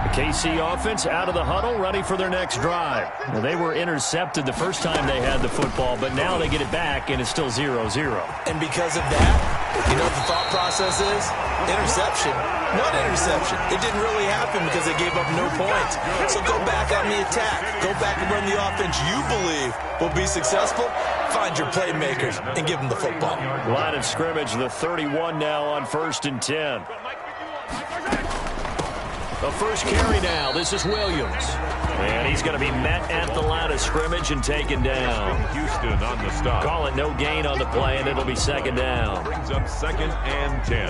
The KC offense out of the huddle, ready for their next drive. Well, they were intercepted the first time they had the football, but now they get it back, and it's still 0-0. And because of that, you know what the thought process is? Interception. One interception. It didn't really happen because they gave up no points. So go back on the attack. Go back and run the offense you believe will be successful. Find your playmakers and give them the football. Line of scrimmage, the 31 now on 1st and 10. The first carry now. This is Williams. And he's going to be met at the line of scrimmage and taken down. Houston on the stop. Call it no gain on the play, and it'll be 2nd down. Brings up 2nd and 10.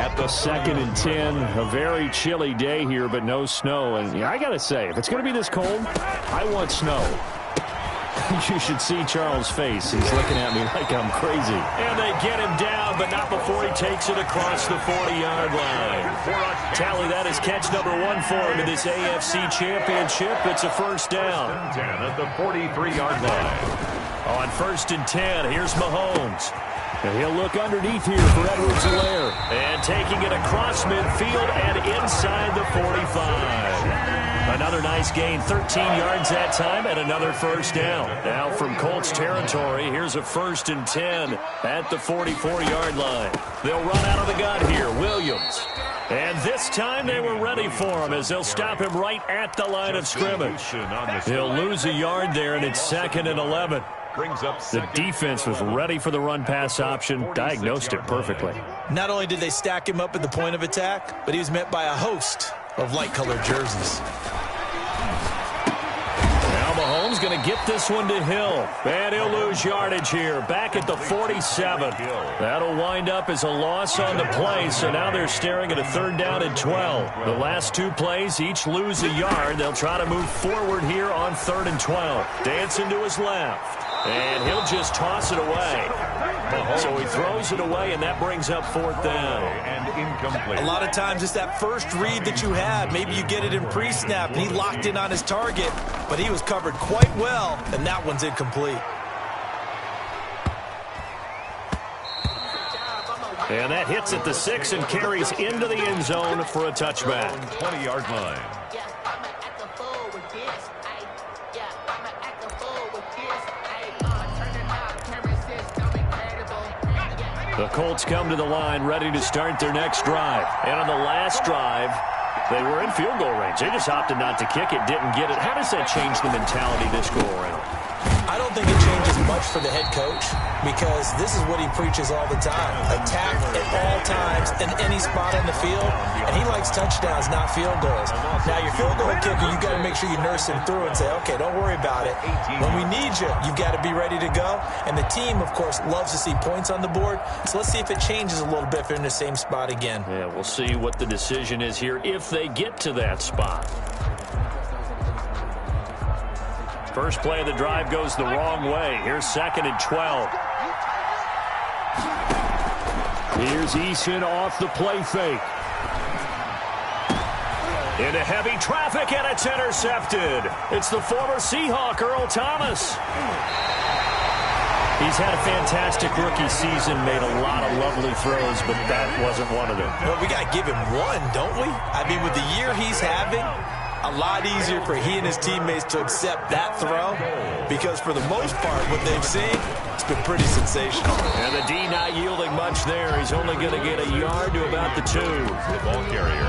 At the 2nd and 10, a very chilly day here, but no snow. And yeah, I got to say, if it's going to be this cold, I want snow. You should see Charles' face. He's looking at me like I'm crazy. And they get him down, but not before he takes it across the 40-yard line. Tally, that is catch number 1 for him in this AFC Championship. It's a 1st down. 10 at the 43-yard line. On 1st and 10, here's Mahomes. And he'll look underneath here for Edwards-Helaire. And taking it across midfield and inside the 45. Another nice gain, 13 yards that time, and another 1st down. Now from Colts territory, here's a 1st and 10 at the 44-yard line. They'll run out of the gun here, Williams. And this time they were ready for him as they'll stop him right at the line of scrimmage. He'll lose a yard there, and it's 2nd and 11. The defense was ready for the run-pass option, diagnosed it perfectly. Not only did they stack him up at the point of attack, but he was met by a host of light-colored jerseys. Now Mahomes going to get this one to Hill. And he'll lose yardage here, back at the 47. That'll wind up as a loss on the play, so now they're staring at a 3rd down and 12. The last 2 plays each lose a yard. They'll try to move forward here on 3rd and 12. Dancing to his left. And he'll just toss it away. So he throws it away, and that brings up 4th down. And incomplete. A lot of times it's that first read that you have. Maybe you get it in pre-snap, and he locked in on his target, but he was covered quite well, and that one's incomplete. And that hits at the 6 and carries into the end zone for a touchback. 20-yard line. The Colts come to the line ready to start their next drive. And on the last drive, they were in field goal range. They just opted not to kick it, didn't get it. How does that change the mentality this go around? I don't think it changes much for the head coach because this is what he preaches all the time. Attack at all times in any spot on the field, and he likes touchdowns, not field goals. Now, your field goal kicker, you got to make sure you nurse him through and say, okay, don't worry about it. When we need you, you've got to be ready to go. And the team, of course, loves to see points on the board. So let's see if it changes a little bit if they're in the same spot again. Yeah, we'll see what the decision is here if they get to that spot. First play of the drive goes the wrong way. Here's 2nd and 12. Here's Eason off the play fake. Into heavy traffic, and it's intercepted. It's the former Seahawk, Earl Thomas. He's had a fantastic rookie season, made a lot of lovely throws, but that wasn't one of them. Well, we got to give him one, don't we? I mean, with the year he's having, a lot easier for he and his teammates to accept that throw because for the most part, what they've seen, it's been pretty sensational. And the D not yielding much there. He's only going to get a yard to about the 2. The ball carrier.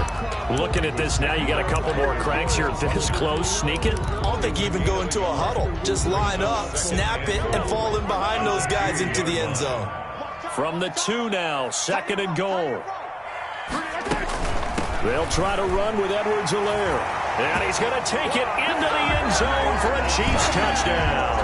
Looking at this now, you got a couple more cracks here this close. Sneak it. I don't think you even go into a huddle. Just line up, snap it, and fall in behind those guys into the end zone. From the 2 now, 2nd and goal. They'll try to run with Edwards-Helaire. And he's going to take it into the end zone for a Chiefs touchdown.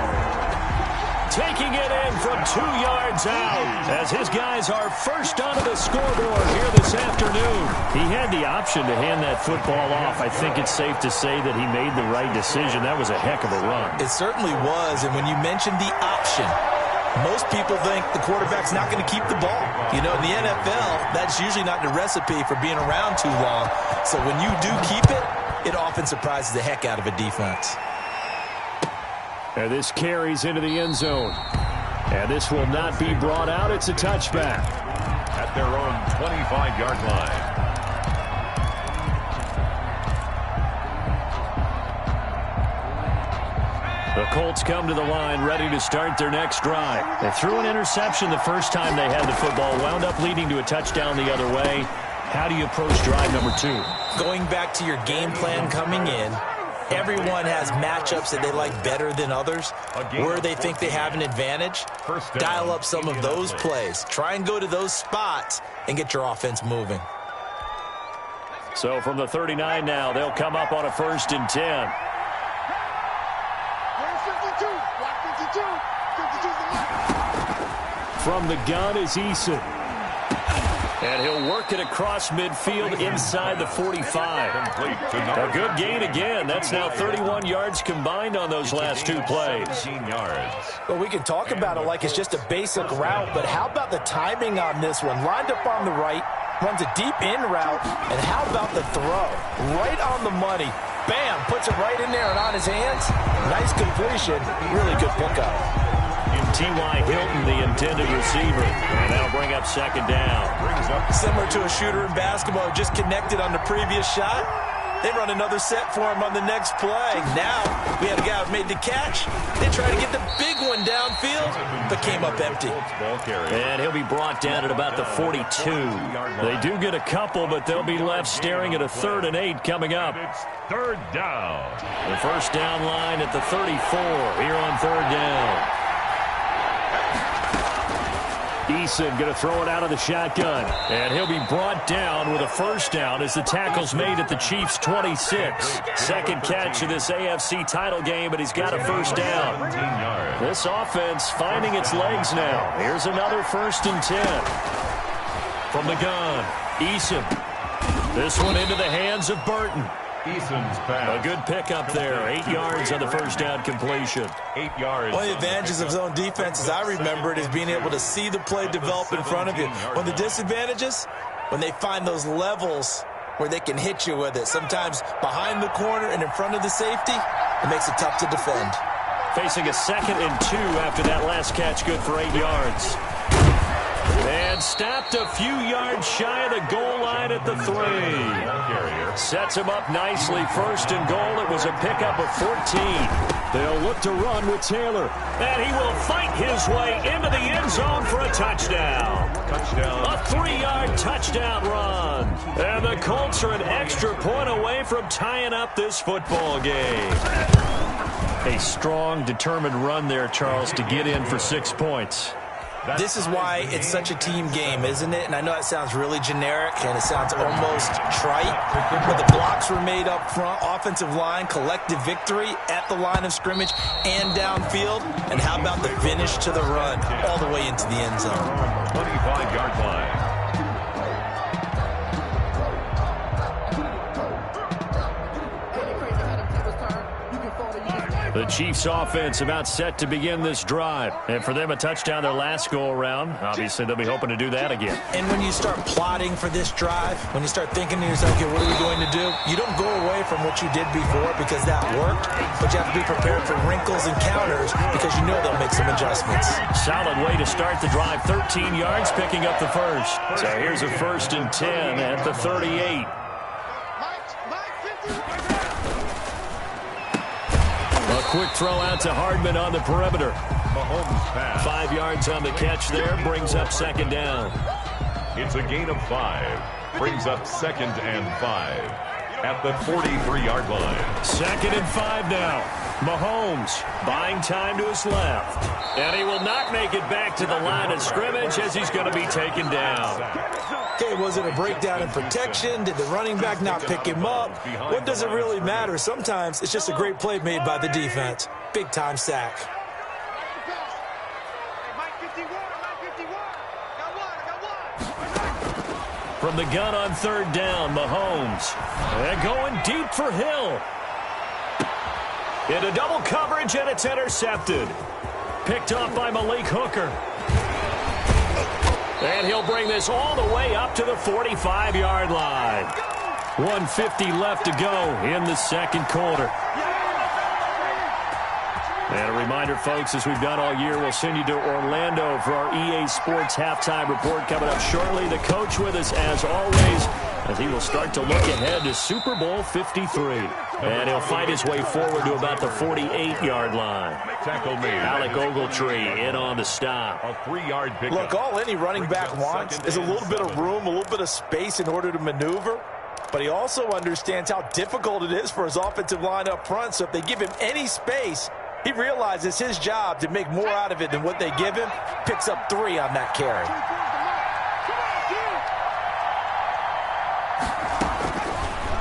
Taking it in from 2 yards out as his guys are first onto the scoreboard here this afternoon. He had the option to hand that football off. I think it's safe to say that he made the right decision. That was a heck of a run. It certainly was, and when you mentioned the option, Most people think the quarterback's not going to keep the ball. You know, in the NFL, that's usually not the recipe for being around too long. So when you do keep it, it often surprises the heck out of a defense. And this carries into the end zone. And this will not be brought out. It's a touchback. At their own 25-yard line. The Colts come to the line ready to start their next drive. They threw an interception the first time they had the football, wound up leading to a touchdown the other way. How do you approach drive number 2? Going back to your game plan coming in, everyone has matchups that they like better than others, where they think they have an advantage. Dial up some of those plays. Try and go to those spots and get your offense moving. So from the 39 now, they'll come up on a 1st and 10. From the gun is Eason. And he'll work it across midfield inside the 45. A good gain again. That's now 31 yards combined on those last 2 plays. Well, we can talk about it like it's just a basic route, but how about the timing on this one? Lined up on the right, runs a deep in route, and how about the throw? Right on the money. Bam, puts it right in there and on his hands. Nice completion. Really good pickup. T.Y. Hilton, the intended receiver. And that'll bring up 2nd down. Similar to a shooter in basketball, just connected on the previous shot. They run another set for him on the next play. Now, we had a guy who made the catch. They tried to get the big one downfield, but came up empty. And he'll be brought down at about the 42. They do get a couple, but they'll be left staring at a 3rd and 8 coming up. It's 3rd down. The first down line at the 34 here on 3rd down. Eason going to throw it out of the shotgun. And he'll be brought down with a 1st down as the tackle's made at the Chiefs' 26. Second catch of this AFC title game, but he's got a 1st down. This offense finding its legs now. Here's another 1st and 10. From the gun, Eason. This one into the hands of Burton. Eason's pass. A good pickup there. 8 yards on the 1st down completion. 8 yards. One of the advantages of zone defense, as I remember it, is being able to see the play develop in front of you. One of the disadvantages, when they find those levels where they can hit you with it. Sometimes behind the corner and in front of the safety, it makes it tough to defend. Facing a 2nd and 2 after that last catch, good for 8 yards. And stopped a few yards shy of the goal line at the 3. Sets him up nicely. 1st and goal. It was a pickup of 14. They'll look to run with Taylor. And he will fight his way into the end zone for a touchdown. A 3-yard touchdown run. And the Colts are an extra point away from tying up this football game. A strong, determined run there, Charles, to get in for 6 points. This is why it's such a team game, isn't it? And I know that sounds really generic and it sounds almost trite, but the blocks were made up front, offensive line, collective victory at the line of scrimmage and downfield. And how about the finish to the run all the way into the end zone? 25-yard line. The Chiefs offense about set to begin this drive. And for them, a touchdown their last go-around. Obviously, they'll be hoping to do that again. And when you start plotting for this drive, when you start thinking to yourself, okay, what are we going to do? You don't go away from what you did before because that worked, but you have to be prepared for wrinkles and counters because you know they'll make some adjustments. Solid way to start the drive. 13 yards, picking up the 1st. So here's a 1st and 10 at the 38. A quick throw out to Hardman on the perimeter. Mahomes pass. 5 yards on the catch there. Brings up 2nd down. It's a gain of 5. Brings up 2nd and 5. At the 43-yard line. 2nd and 5 now. Mahomes buying time to his left. And he will not make it back to the line of scrimmage as he's going to be taken down. Okay, was it a breakdown in protection? Did the running back not pick him up? What does it really matter? Sometimes it's just a great play made by the defense. Big-time sack. From the gun on 3rd down, Mahomes. And going deep for Hill. Into double coverage, and it's intercepted. picked off by Malik Hooker. And he'll bring this all the way up to the 45-yard line. 1:50 left to go in the second quarter. And a reminder, folks, as we've done all year, we'll send you to Orlando for our EA Sports halftime report coming up shortly. The coach with us, as always, as he will start to look ahead to Super Bowl 53. And he'll fight his way forward to about the 48-yard line. Tackle made. Alec Ogletree in on the stop. A 3-yard pickup. Look, all any running back wants is a little bit of room, a little bit of space in order to maneuver. But he also understands how difficult it is for his offensive line up front. So if they give him any space, he realizes his job to make more out of it than what they give him. Picks up 3 on that carry.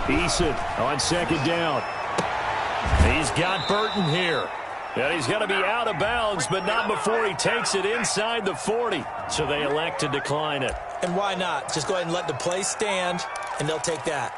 Eason on second down. He's got Burton here. And he's going to be out of bounds, but not before he takes it inside the 40. So they elect to decline it. And why not? Just go ahead and let the play stand, and they'll take that.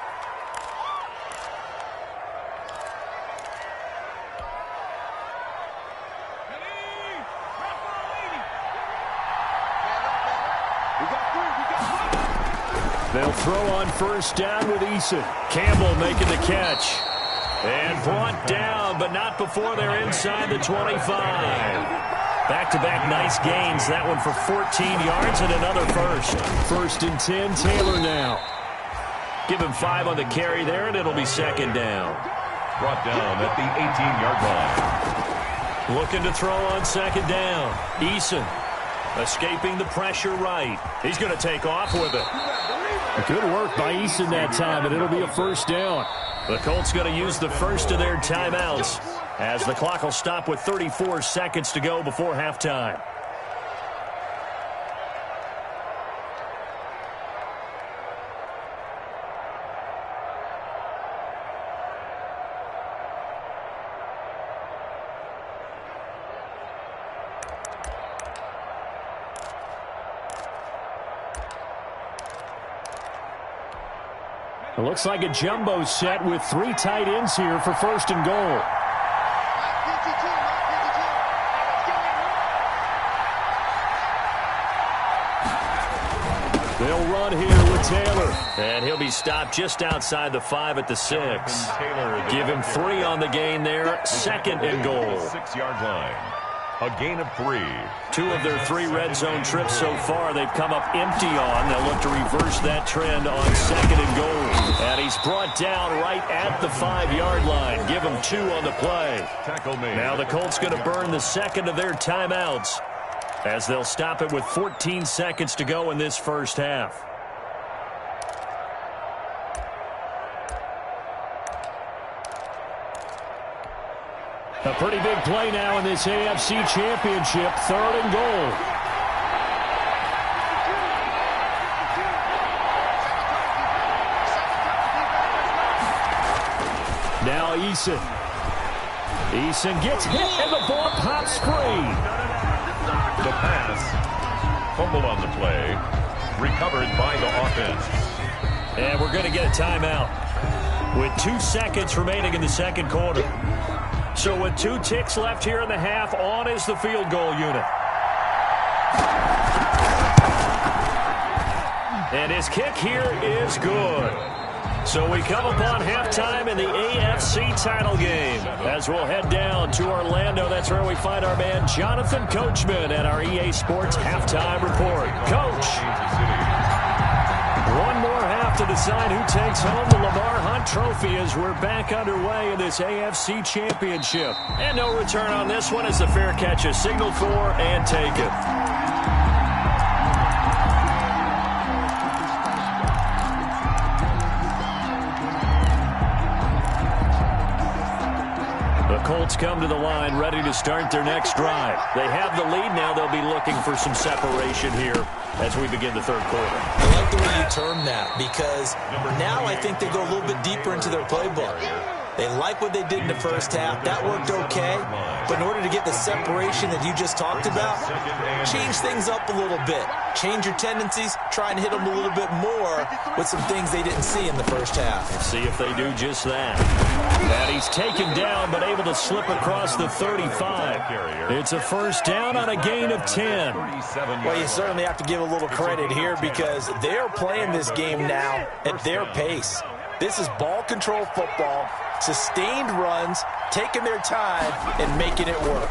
They'll throw on first down with Eason. Campbell making the catch. And brought down, but not before they're inside the 25. Back-to-back nice gains. That one for 14 yards and another first. 1st and 10, Taylor now. Give him 5 on the carry there, and it'll be second down. Brought down at the 18-yard line. Looking to throw on second down. Eason escaping the pressure right. He's going to take off with it. Good work by Eason that time, and it'll be a first down. The Colts going to use the first of their timeouts as the clock will stop with 34 seconds to go before halftime. It looks like a jumbo set with 3 tight ends here for 1st and goal. They'll run here with Taylor. And he'll be stopped just outside the 5 at the 6. Give him 3 on the gain there. 2nd and goal. 6-yard line. A gain of 3. 2 of their 3 red zone trips so far they've come up empty on. They'll look to reverse that trend on 2nd and goal. And he's brought down right at the 5-yard line. Give him 2 on the play. Tackle made. Now the Colts going to burn the second of their timeouts as they'll stop it with 14 seconds to go in this first half. A pretty big play now in this AFC Championship. 3rd and goal. Now Eason. Eason gets hit and the ball pops free. The pass. Fumble on the play. Recovered by the offense. And we're going to get a timeout with 2 seconds remaining in the second quarter. So with 2 ticks left here in the half, on is the field goal unit. And his kick here is good. So we come upon halftime in the AFC title game as we'll head down to Orlando. That's where we find our man Jonathan Coachman at our EA Sports halftime report. Coach, one more half to decide who takes home the Lamar Hunt Trophy as we're back underway in this AFC Championship. And no return on this one as the fair catch is signaled for and taken. The Colts come to the line ready to start their next drive. They have the lead now. They'll be looking for some separation here as we begin the third quarter. I like the way you term that because now I think they go a little bit deeper into their playbook. They like what they did in the first half. That worked okay. But in order to get the separation that you just talked about, change things up a little bit. Change your tendencies. Try and hit them a little bit more with some things they didn't see in the first half. Let's see if they do just that. And he's taken down but able to slip across the 35. It's a first down on a gain of 10. Well, you certainly have to give a little credit here because they're playing this game now at their pace. This is ball control football, sustained runs, taking their time and making it work.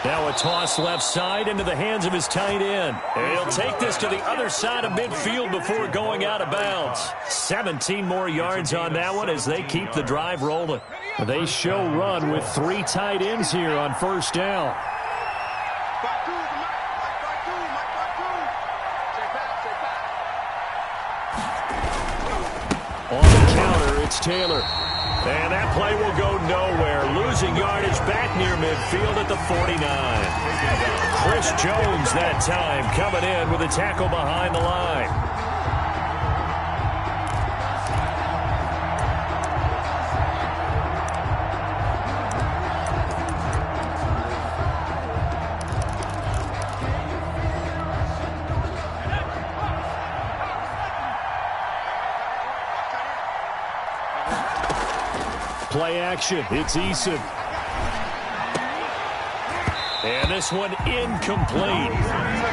Now a toss left side into the hands of his tight end. And he'll take this to the other side of midfield before going out of bounds. 17 more yards on that one as they keep the drive rolling. They show run with 3 tight ends here on first down. On the counter, it's Taylor. And that play will go nowhere. Losing yardage back near midfield at the 49. Chris Jones that time coming in with a tackle behind the line. Play action. It's Eason. And this one incomplete.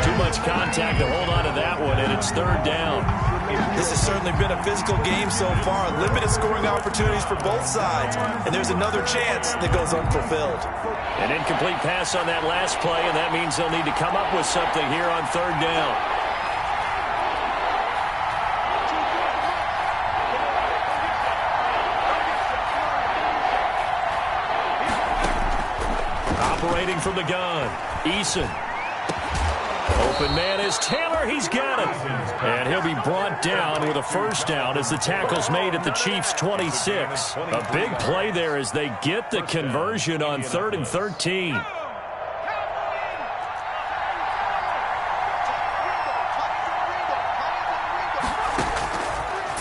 Too much contact to hold on to that one, and it's third down. This has certainly been a physical game so far. Limited scoring opportunities for both sides. And there's another chance that goes unfulfilled. An incomplete pass on that last play, and that means they'll need to come up with something here on third down. Operating from the gun, Eason. Open man is Taylor. He's got it. And he'll be brought down with a first down as the tackle's made at the Chiefs' 26. A big play there as they get the conversion on 3rd and 13.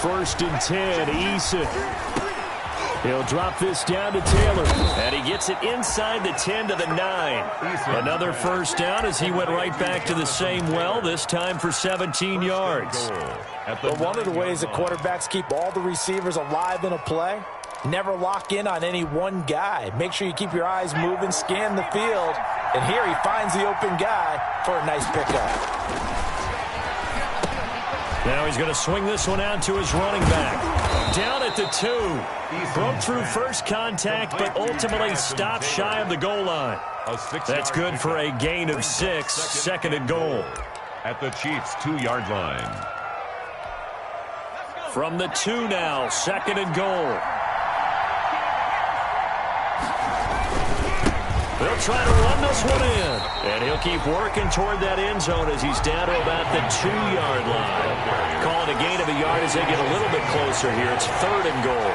First and 10, Eason. He'll drop this down to Taylor, and he gets it inside the 10 to the 9. Another first down as he went right back to the same well, this time for 17 yards. But one of the ways that quarterbacks keep all the receivers alive in a play, never lock in on any one guy. Make sure you keep your eyes moving, scan the field, and here he finds the open guy for a nice pickup. Now he's going to swing this one out to his running back. Down at the 2. Broke through first contact, but ultimately stopped shy of the goal line. That's good for a gain of 6, second and goal. At the Chiefs' 2-yard line. From the 2 now, second and goal. They'll try to run this one in. And he'll keep working toward that end zone as he's down to about the 2-yard line. Call it a gain of a yard as they get a little bit closer here. It's third and goal.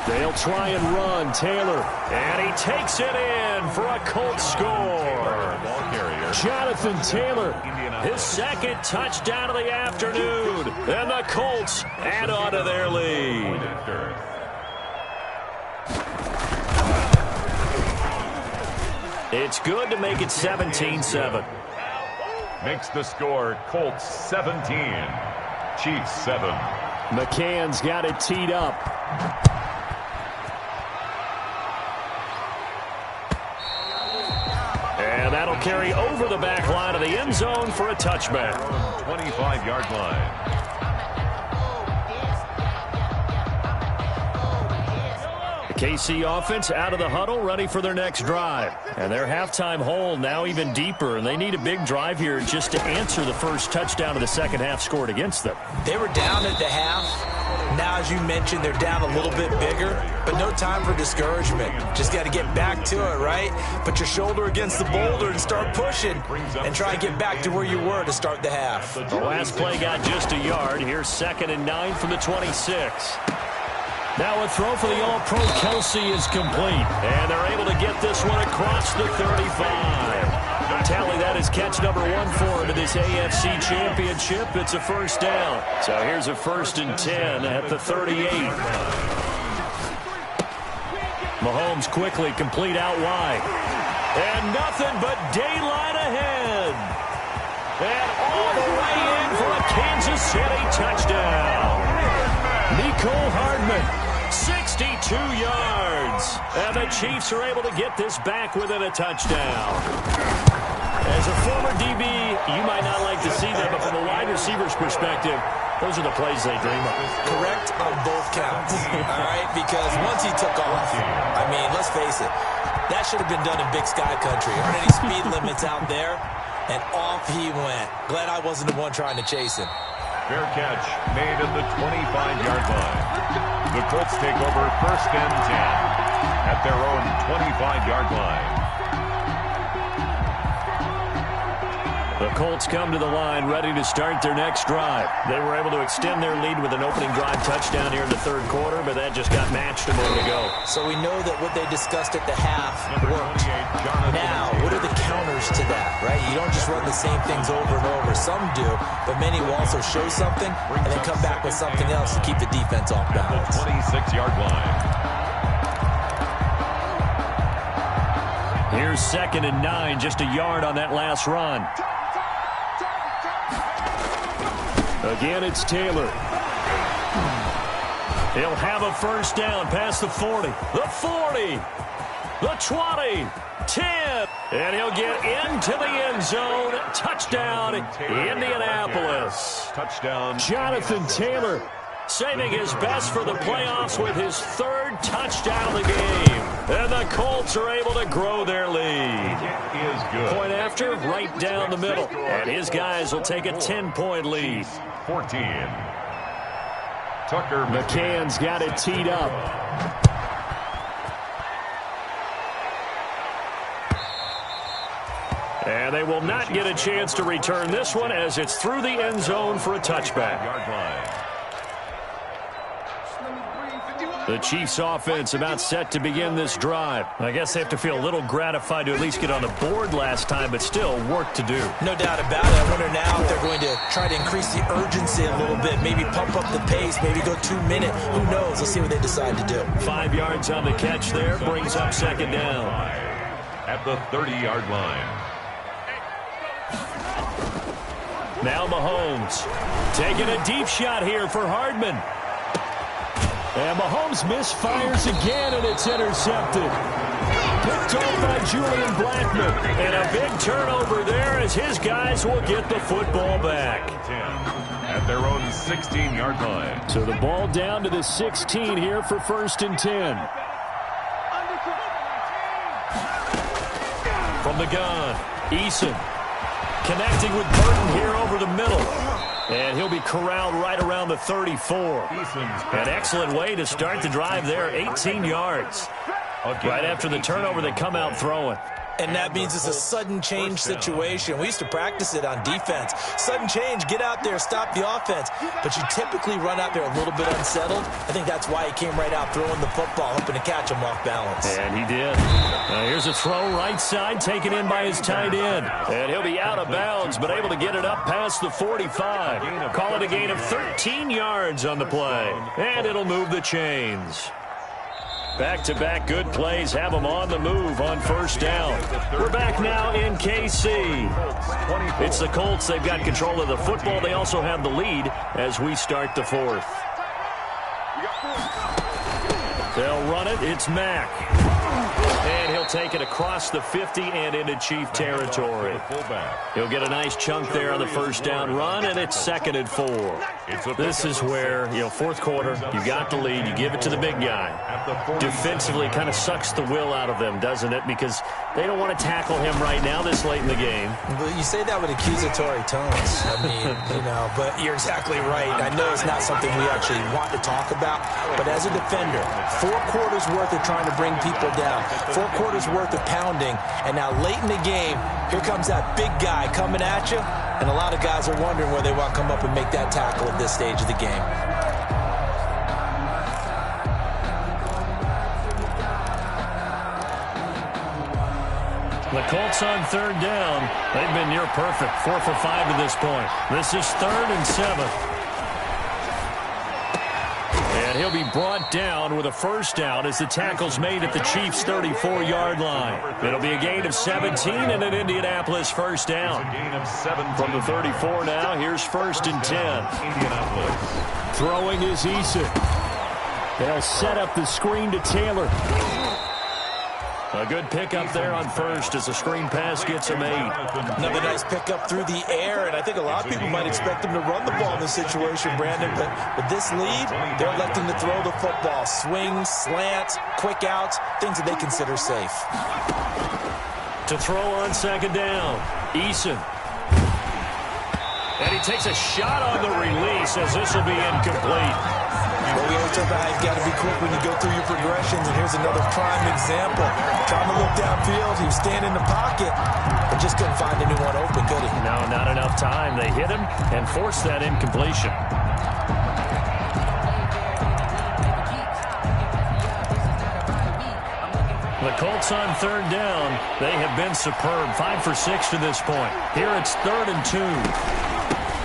They'll try and run Taylor. And he takes it in for a Colts score. Jonathan Taylor, his second touchdown of the afternoon. And the Colts add on to their lead. It's good to make it 17-7. Makes the score Colts 17, Chiefs 7. McCann's got it teed up. And that'll carry over the back line of the end zone for a touchback. 25-yard line. KC offense out of the huddle, ready for their next drive. And their halftime hole now even deeper, and they need a big drive here just to answer the first touchdown of the second half scored against them. They were down at the half. Now, as you mentioned, they're down a little bit bigger, but no time for discouragement. Just got to get back to it, right? Put your shoulder against the boulder and start pushing and try and get back to where you were to start the half. The last play got just a yard. Here's 2nd and 9 from the 26. Now a throw for the All-Pro Kelsey is complete. And they're able to get this one across the 35. Tally that as catch number 1 for him in this AFC Championship. It's a first down. So here's a 1st and 10 at the 38. Mahomes quickly complete out wide. And nothing but daylight ahead. And all the way in for a Kansas City touchdown. Mecole Hardman, 62 yards. And the Chiefs are able to get this back within a touchdown. As a former DB, you might not like to see that, but from a wide receiver's perspective, those are the plays they dream of. Correct on both counts, all right? Because once he took off, I mean, let's face it, that should have been done in Big Sky Country. Aren't any speed limits out there? And off he went. Glad I wasn't the one trying to chase him. Fair catch made at the 25-yard line. The Colts take over 1st and 10 at their own 25-yard line. The Colts come to the line ready to start their next drive. They were able to extend their lead with an opening drive touchdown here in the 3rd quarter, but that just got matched a moment ago. So we know that what they discussed at the half worked. Now, what are the counters to that, right? You don't just run the same things over and over. Some do, but many will also show something and then come back with something else to keep the defense off balance. 26-yard line. Here's 2nd and 9, just a yard on that last run. Again, it's Taylor. He'll have a first down past the 40. The 40. The 20. 10. And he'll get into the end zone. Touchdown, Indianapolis. Touchdown. Jonathan Taylor saving his best for the playoffs with his 3rd touchdown of the game. And the Colts are able to grow their lead. It is good. Point after, right down the middle. And his guys will take a 10-point lead. 14. Tucker McCann's got it teed up. And they will not get a chance to return this one as it's through the end zone for a touchback. The Chiefs offense about set to begin this drive. I guess they have to feel a little gratified to at least get on the board last time, but still work to do. No doubt about it. I wonder now if they're going to try to increase the urgency a little bit, maybe pump up the pace, maybe go 2-minute. Who knows? Let's see what they decide to do. 5 yards on the catch there, brings up 2nd down. At the 30-yard line. Now Mahomes taking a deep shot here for Hardman. And Mahomes misfires again, and it's intercepted. Picked off by Julian Blackmon. And a big turnover there as his guys will get the football back. At their own 16-yard line. So the ball down to the 16 here for 1st and 10. From the gun, Eason connecting with Burton here over the middle. And he'll be corralled right around the 34. An excellent way to start the drive there, 18 yards. Right after the turnover, they come out throwing. And that means it's a sudden change situation. We used to practice it on defense. Sudden change, get out there, stop the offense. But you typically run out there a little bit unsettled. I think that's why he came right out throwing the football, hoping to catch him off balance. And he did. Here's a throw right side, taken in by his tight end. And he'll be out of bounds, but able to get it up past the 45. Call it a gain of 13 yards on the play. And it'll move the chains. Back-to-back good plays have them on the move on 1st down. We're back now in KC. It's the Colts. They've got control of the football. They also have the lead as we start the 4th. They'll run it. It's Mack. And he'll take it across the 50 and into Chief territory. He'll get a nice chunk there on the 1st down run, and it's 2nd and 4. This is where, 4th quarter, you got the lead, you give it to the big guy. Defensively kind of sucks the will out of them, doesn't it? Because they don't want to tackle him right now this late in the game. Well, you say that with accusatory tones. I mean, but you're exactly right. I know it's not something we actually want to talk about, but as a defender, 4 quarters worth of trying to bring people down, 4 quarters worth of pounding, and now late in the game, here comes that big guy coming at you, and a lot of guys are wondering where they want to come up and make that tackle at this stage of the game. The Colts on third down. They've been near perfect. 4 for 5 to this point. This is 3rd and 7. And he'll be brought down with a first down as the tackle's made at the Chiefs' 34-yard line. It'll be a gain of 17 and an Indianapolis first down. From the 34 now, here's 1st and 10. Indianapolis. Throwing is Eason. They'll set up the screen to Taylor. A good pickup there on first as the screen pass gets a made. Another nice pickup through the air, and I think a lot of people might expect him to run the ball in this situation, Brandon, but with this lead, they're electing to throw the football. Swings, slants, quick outs, things that they consider safe. To throw on 2nd down, Eason. And he takes a shot on the release as this will be incomplete. Well, we always talk about how you've got to be quick when you go through your progressions, and here's another prime example. Trying to look downfield, he was standing in the pocket, but just couldn't find anyone open, could he? No, not enough time. They hit him and forced that incompletion. The Colts on 3rd down. They have been superb. 5 for 6 to this point. Here it's 3rd and 2.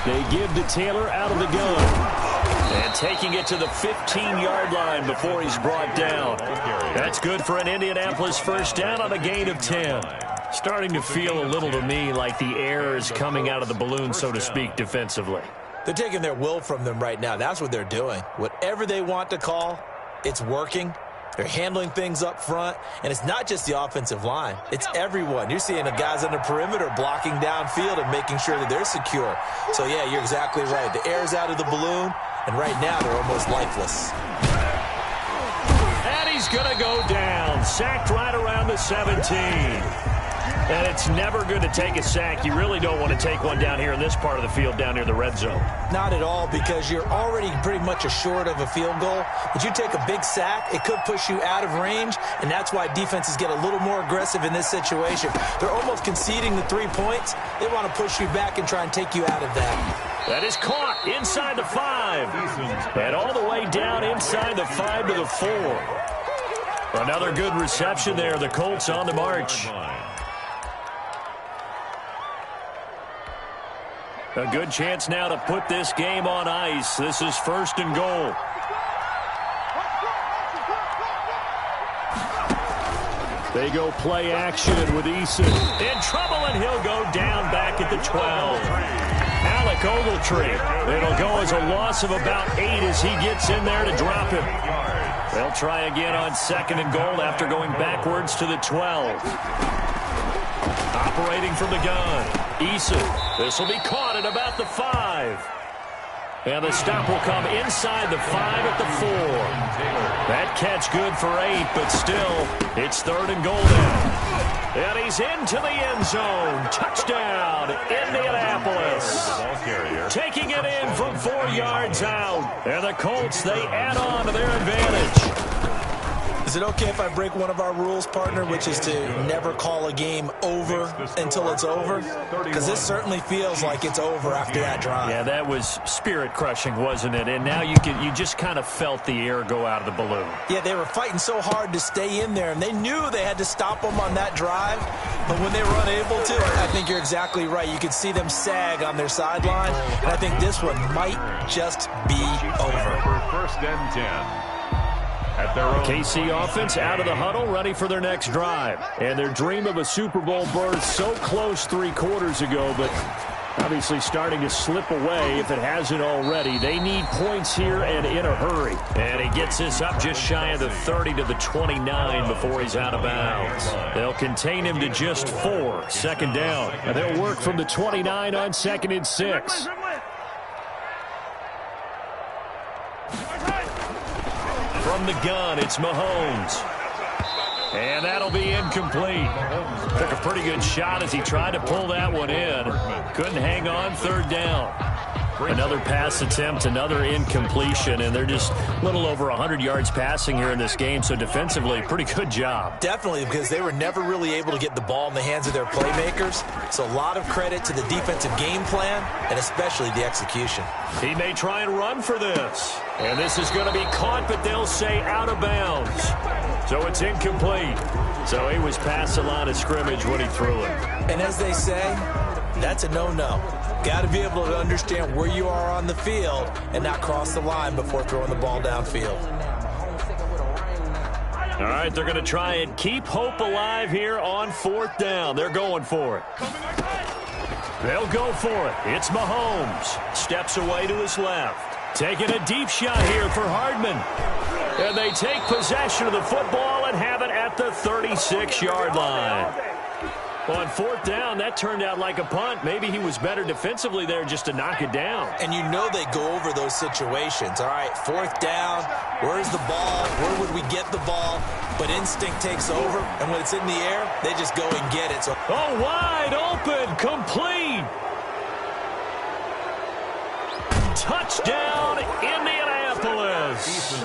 They give to Taylor out of the gun. And taking it to the 15-yard line before he's brought down. That's good for an Indianapolis first down on a gain of 10. Starting to feel a little to me like the air is coming out of the balloon, so to speak, defensively. They're taking their will from them right now. That's what they're doing. Whatever they want to call, it's working. They're handling things up front, and it's not just the offensive line. It's everyone. You're seeing the guys on the perimeter blocking downfield and making sure that they're secure. So, yeah, you're exactly right. The air's out of the balloon, and right now they're almost lifeless. And he's going to go down. Sacked right around the 17. And it's never good to take a sack. You really don't want to take one down here in this part of the field down near the red zone. Not at all, because you're already pretty much assured of a field goal. But you take a big sack, it could push you out of range, and that's why defenses get a little more aggressive in this situation. They're almost conceding the 3 points. They want to push you back and try and take you out of that. That is caught inside the 5. And all the way down inside the 5 to the 4. Another good reception there. The Colts on the march. A good chance now to put this game on ice. This is 1st and goal. They go play action with Eason. In trouble, and he'll go down back at the 12. Alec Ogletree. It'll go as a loss of about 8 as he gets in there to drop him. They'll try again on 2nd and goal after going backwards to the 12. Operating from the gun, Eason. This will be caught at about the 5. And the stop will come inside the 5 at the 4. That catch good for 8, but still, it's 3rd and goal now. And he's into the end zone. Touchdown, Indianapolis. Taking it in from 4 yards out. And the Colts, they add on to their advantage. Is it okay if I break one of our rules, partner, which is to never call a game over until it's over? Because this certainly feels like it's over after that drive. Yeah, that was spirit-crushing, wasn't it? And now you just kind of felt the air go out of the balloon. Yeah, they were fighting so hard to stay in there, and they knew they had to stop them on that drive. But when they were unable to, I think you're exactly right. You could see them sag on their sideline, and I think this one might just be over. 1st and 10. KC offense out of the huddle, ready for their next drive. And their dream of a Super Bowl berth so close 3 quarters ago, but obviously starting to slip away if it hasn't already. They need points here and in a hurry. And he gets this up just shy of the 30 to the 29 before he's out of bounds. They'll contain him to just 4. 2nd down. And they'll work from the 29 on 2nd and 6. From the gun, it's Mahomes. And that'll be incomplete. Took a pretty good shot as he tried to pull that one in. Couldn't hang on. 3rd down. Another pass attempt, another incompletion, and they're just a little over 100 yards passing here in this game, so defensively, pretty good job. Definitely, because they were never really able to get the ball in the hands of their playmakers, so a lot of credit to the defensive game plan, and especially the execution. He may try and run for this, and this is going to be caught, but they'll say out of bounds. So it's incomplete. So he was past the line of scrimmage when he threw it. And as they say, that's a no-no. Got to be able to understand where you are on the field and not cross the line before throwing the ball downfield. All right, they're going to try and keep hope alive here on 4th down. They're going for it. They'll go for it. It's Mahomes. Steps away to his left. Taking a deep shot here for Hardman. And they take possession of the football and have it at the 36-yard line. On 4th down, that turned out like a punt. Maybe he was better defensively there just to knock it down. And you know they go over those situations. All right, 4th down, where's the ball? Where would we get the ball? But instinct takes over, and when it's in the air, they just go and get it. So, oh, wide open, complete. Touchdown, Indianapolis.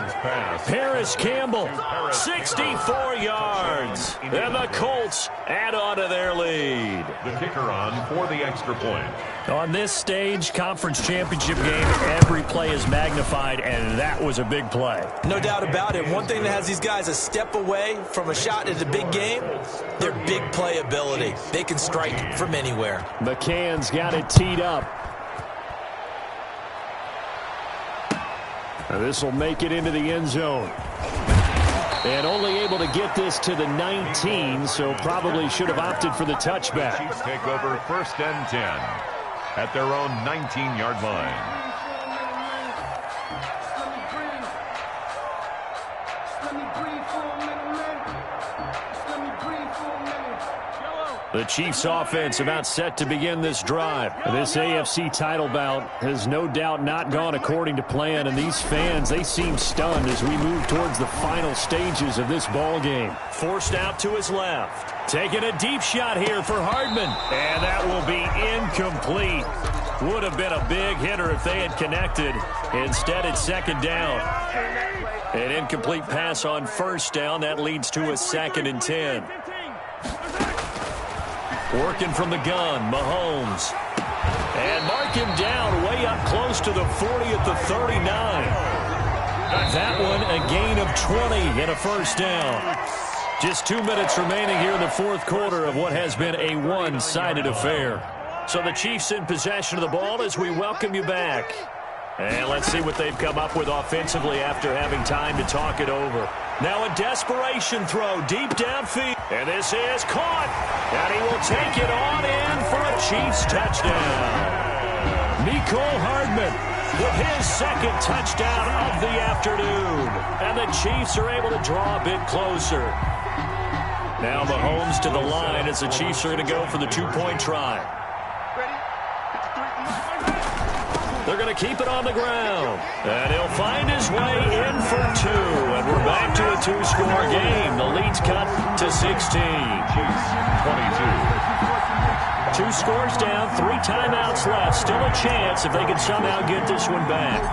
Paris Campbell, 64 yards. And the Colts add on to their lead. The kicker on for the extra point. On this stage, conference championship game, every play is magnified, and that was a big play. No doubt about it. One thing that has these guys a step away from a shot at the big game, their big play ability. They can strike from anywhere. McCann's got it teed up. This will make it into the end zone. And only able to get this to the 19, so probably should have opted for the touchback. Chiefs take over 1st and 10 at their own 19-yard line. The Chiefs offense about set to begin this drive. This AFC title bout has no doubt not gone according to plan, and these fans, they seem stunned as we move towards the final stages of this ball game. Forced out to his left. Taking a deep shot here for Hardman, and that will be incomplete. Would have been a big hitter if they had connected. Instead, it's 2nd down. An incomplete pass on 1st down. That leads to a 2nd and 10. Working from the gun, Mahomes. And mark him down way up close to the 40 at the 39. That one a gain of 20 and a 1st down. Just 2 minutes remaining here in the 4th quarter of what has been a one-sided affair. So the Chiefs in possession of the ball as we welcome you back. And let's see what they've come up with offensively after having time to talk it over. Now a desperation throw deep downfield. And this is caught. And he will take it on in for a Chiefs touchdown. Mecole Hardman with his 2nd touchdown of the afternoon. And the Chiefs are able to draw a bit closer. Now Mahomes to the line as the Chiefs are going to go for the 2-point try. They're going to keep it on the ground. And he'll find his way in for 2. And we're back to a 2-score game. The lead's cut to 16. 22. 2 scores down, 3 timeouts left. Still a chance if they can somehow get this one back.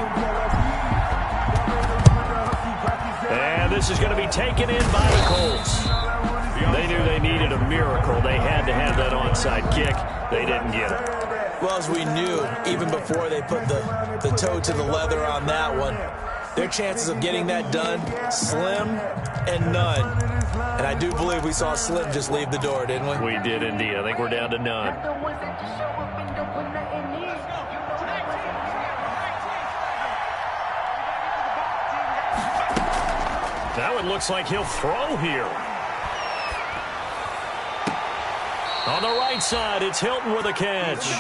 And this is going to be taken in by the Colts. They knew they needed a miracle. They had to have that onside kick. They didn't get it. Well, as we knew, even before they put the toe to the leather on that one, their chances of getting that done, slim and none. And I do believe we saw Slim just leave the door, didn't we? We did indeed. I think we're down to none. Now it looks like he'll throw here. On the right side, it's Hilton with a catch.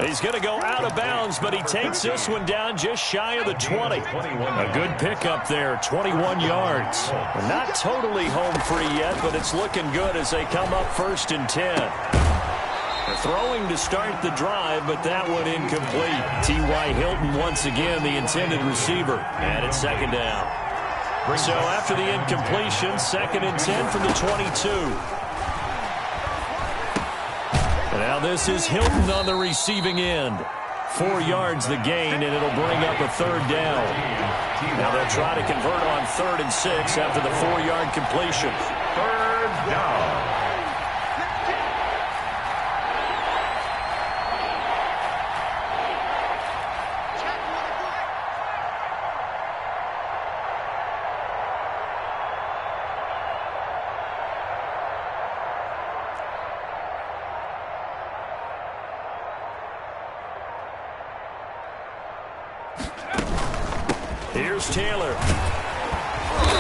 He's going to go out of bounds, but he takes this one down just shy of the 20. A good pickup there, 21 yards. Not totally home free yet, but it's looking good as they come up 1st and 10. They're throwing to start the drive, but that one incomplete. T.Y. Hilton once again the intended receiver, and it's 2nd down. So after the incompletion, 2nd and 10 from the 22. Now this is Hilton on the receiving end. 4 yards the gain, and it'll bring up a 3rd down. Now they'll try to convert on 3rd and 6 after the 4-yard completion. 3rd down. Here's Taylor.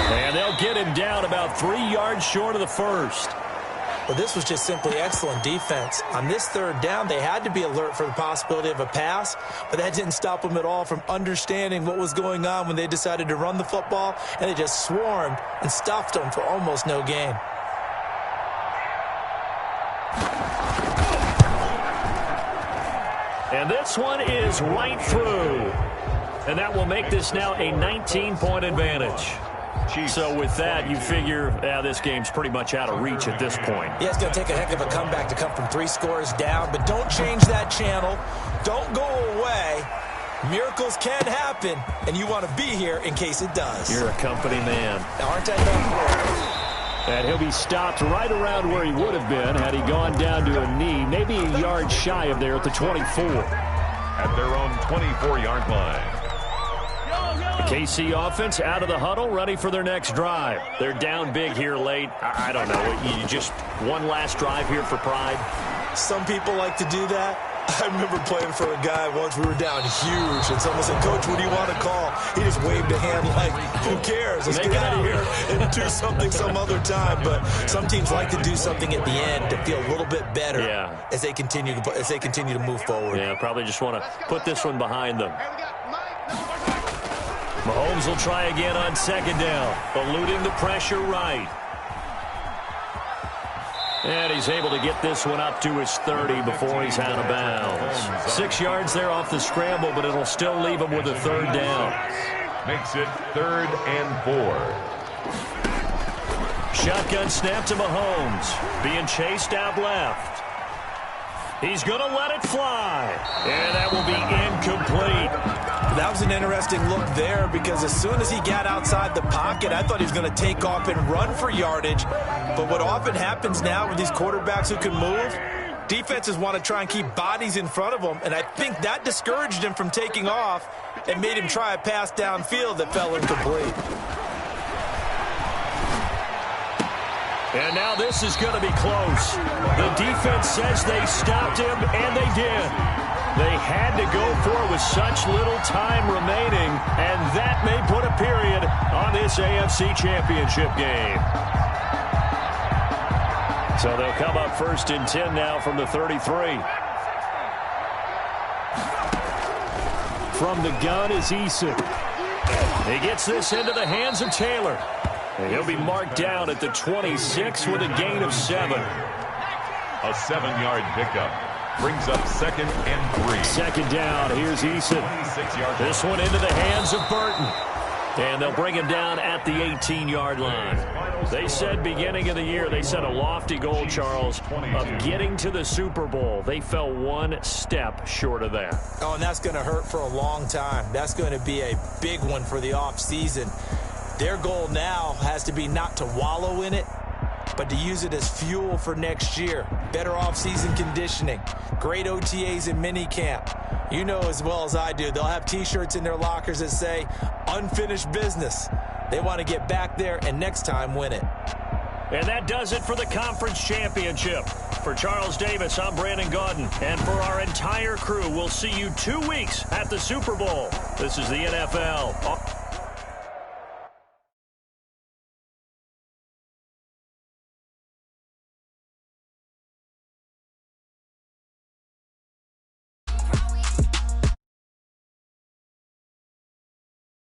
And they'll get him down about 3 yards short of the first. Well, this was just simply excellent defense. On this third down, they had to be alert for the possibility of a pass, but that didn't stop them at all from understanding what was going on when they decided to run the football, and they just swarmed and stuffed them for almost no gain. And this one is right through. And that will make this now a 19-point advantage. So with that, you figure this game's pretty much out of reach at this point. Yeah, it's going to take a heck of a comeback to come from 3 scores down, but don't change that channel. Don't go away. Miracles can happen, and you want to be here in case it does. You're a company man. Now, aren't I done? And he'll be stopped right around where he would have been had he gone down to a knee, maybe a yard shy of there at the 24. At their own 24-yard line. KC offense out of the huddle, ready for their next drive. They're down big here late. I don't know. You just one last drive here for pride? Some people like to do that. I remember playing for a guy once. We were down huge, and someone said, "Coach, what do you want to call?" He just waved a hand like, "Who cares? Let's get out of here and do something some other time." But some teams like to do something at the end to feel a little bit better as they continue to move forward. Yeah, probably just want to put this one behind them. Mahomes will try again on second down, eluding the pressure right. And he's able to get this one up to his 30 before he's out of bounds. 6 yards there off the scramble, but it'll still leave him with a third down. Makes it 3rd and 4. Shotgun snap to Mahomes. Being chased out left. He's going to let it fly. And that will be incomplete. That was an interesting look there because as soon as he got outside the pocket, I thought he was going to take off and run for yardage. But what often happens now with these quarterbacks who can move, defenses want to try and keep bodies in front of them, and I think that discouraged him from taking off and made him try a pass downfield that fell incomplete. And now this is going to be close. The defense says they stopped him, and they did. They had to go for it with such little time remaining, and that may put a period on this AFC Championship game. So they'll come up 1st and 10 now from the 33. From the gun is Eason. He gets this into the hands of Taylor. And he'll be marked down at the 26 with a gain of 7. A 7-yard pickup. Brings up 2nd and 3. Second down. Here's Eason. This one into the hands of Burton. And they'll bring him down at the 18-yard line. They said beginning of the year, they set a lofty goal, Charles, of getting to the Super Bowl. They fell one step short of that. Oh, and that's going to hurt for a long time. That's going to be a big one for the offseason. Their goal now has to be not to wallow in it, but to use it as fuel for next year. Better offseason conditioning, great OTAs and minicamp. You know as well as I do, they'll have T-shirts in their lockers that say, unfinished business. They want to get back there and next time win it. And that does it for the conference championship. For Charles Davis, I'm Brandon Gaudin. And for our entire crew, we'll see you 2 weeks at the Super Bowl. This is the NFL.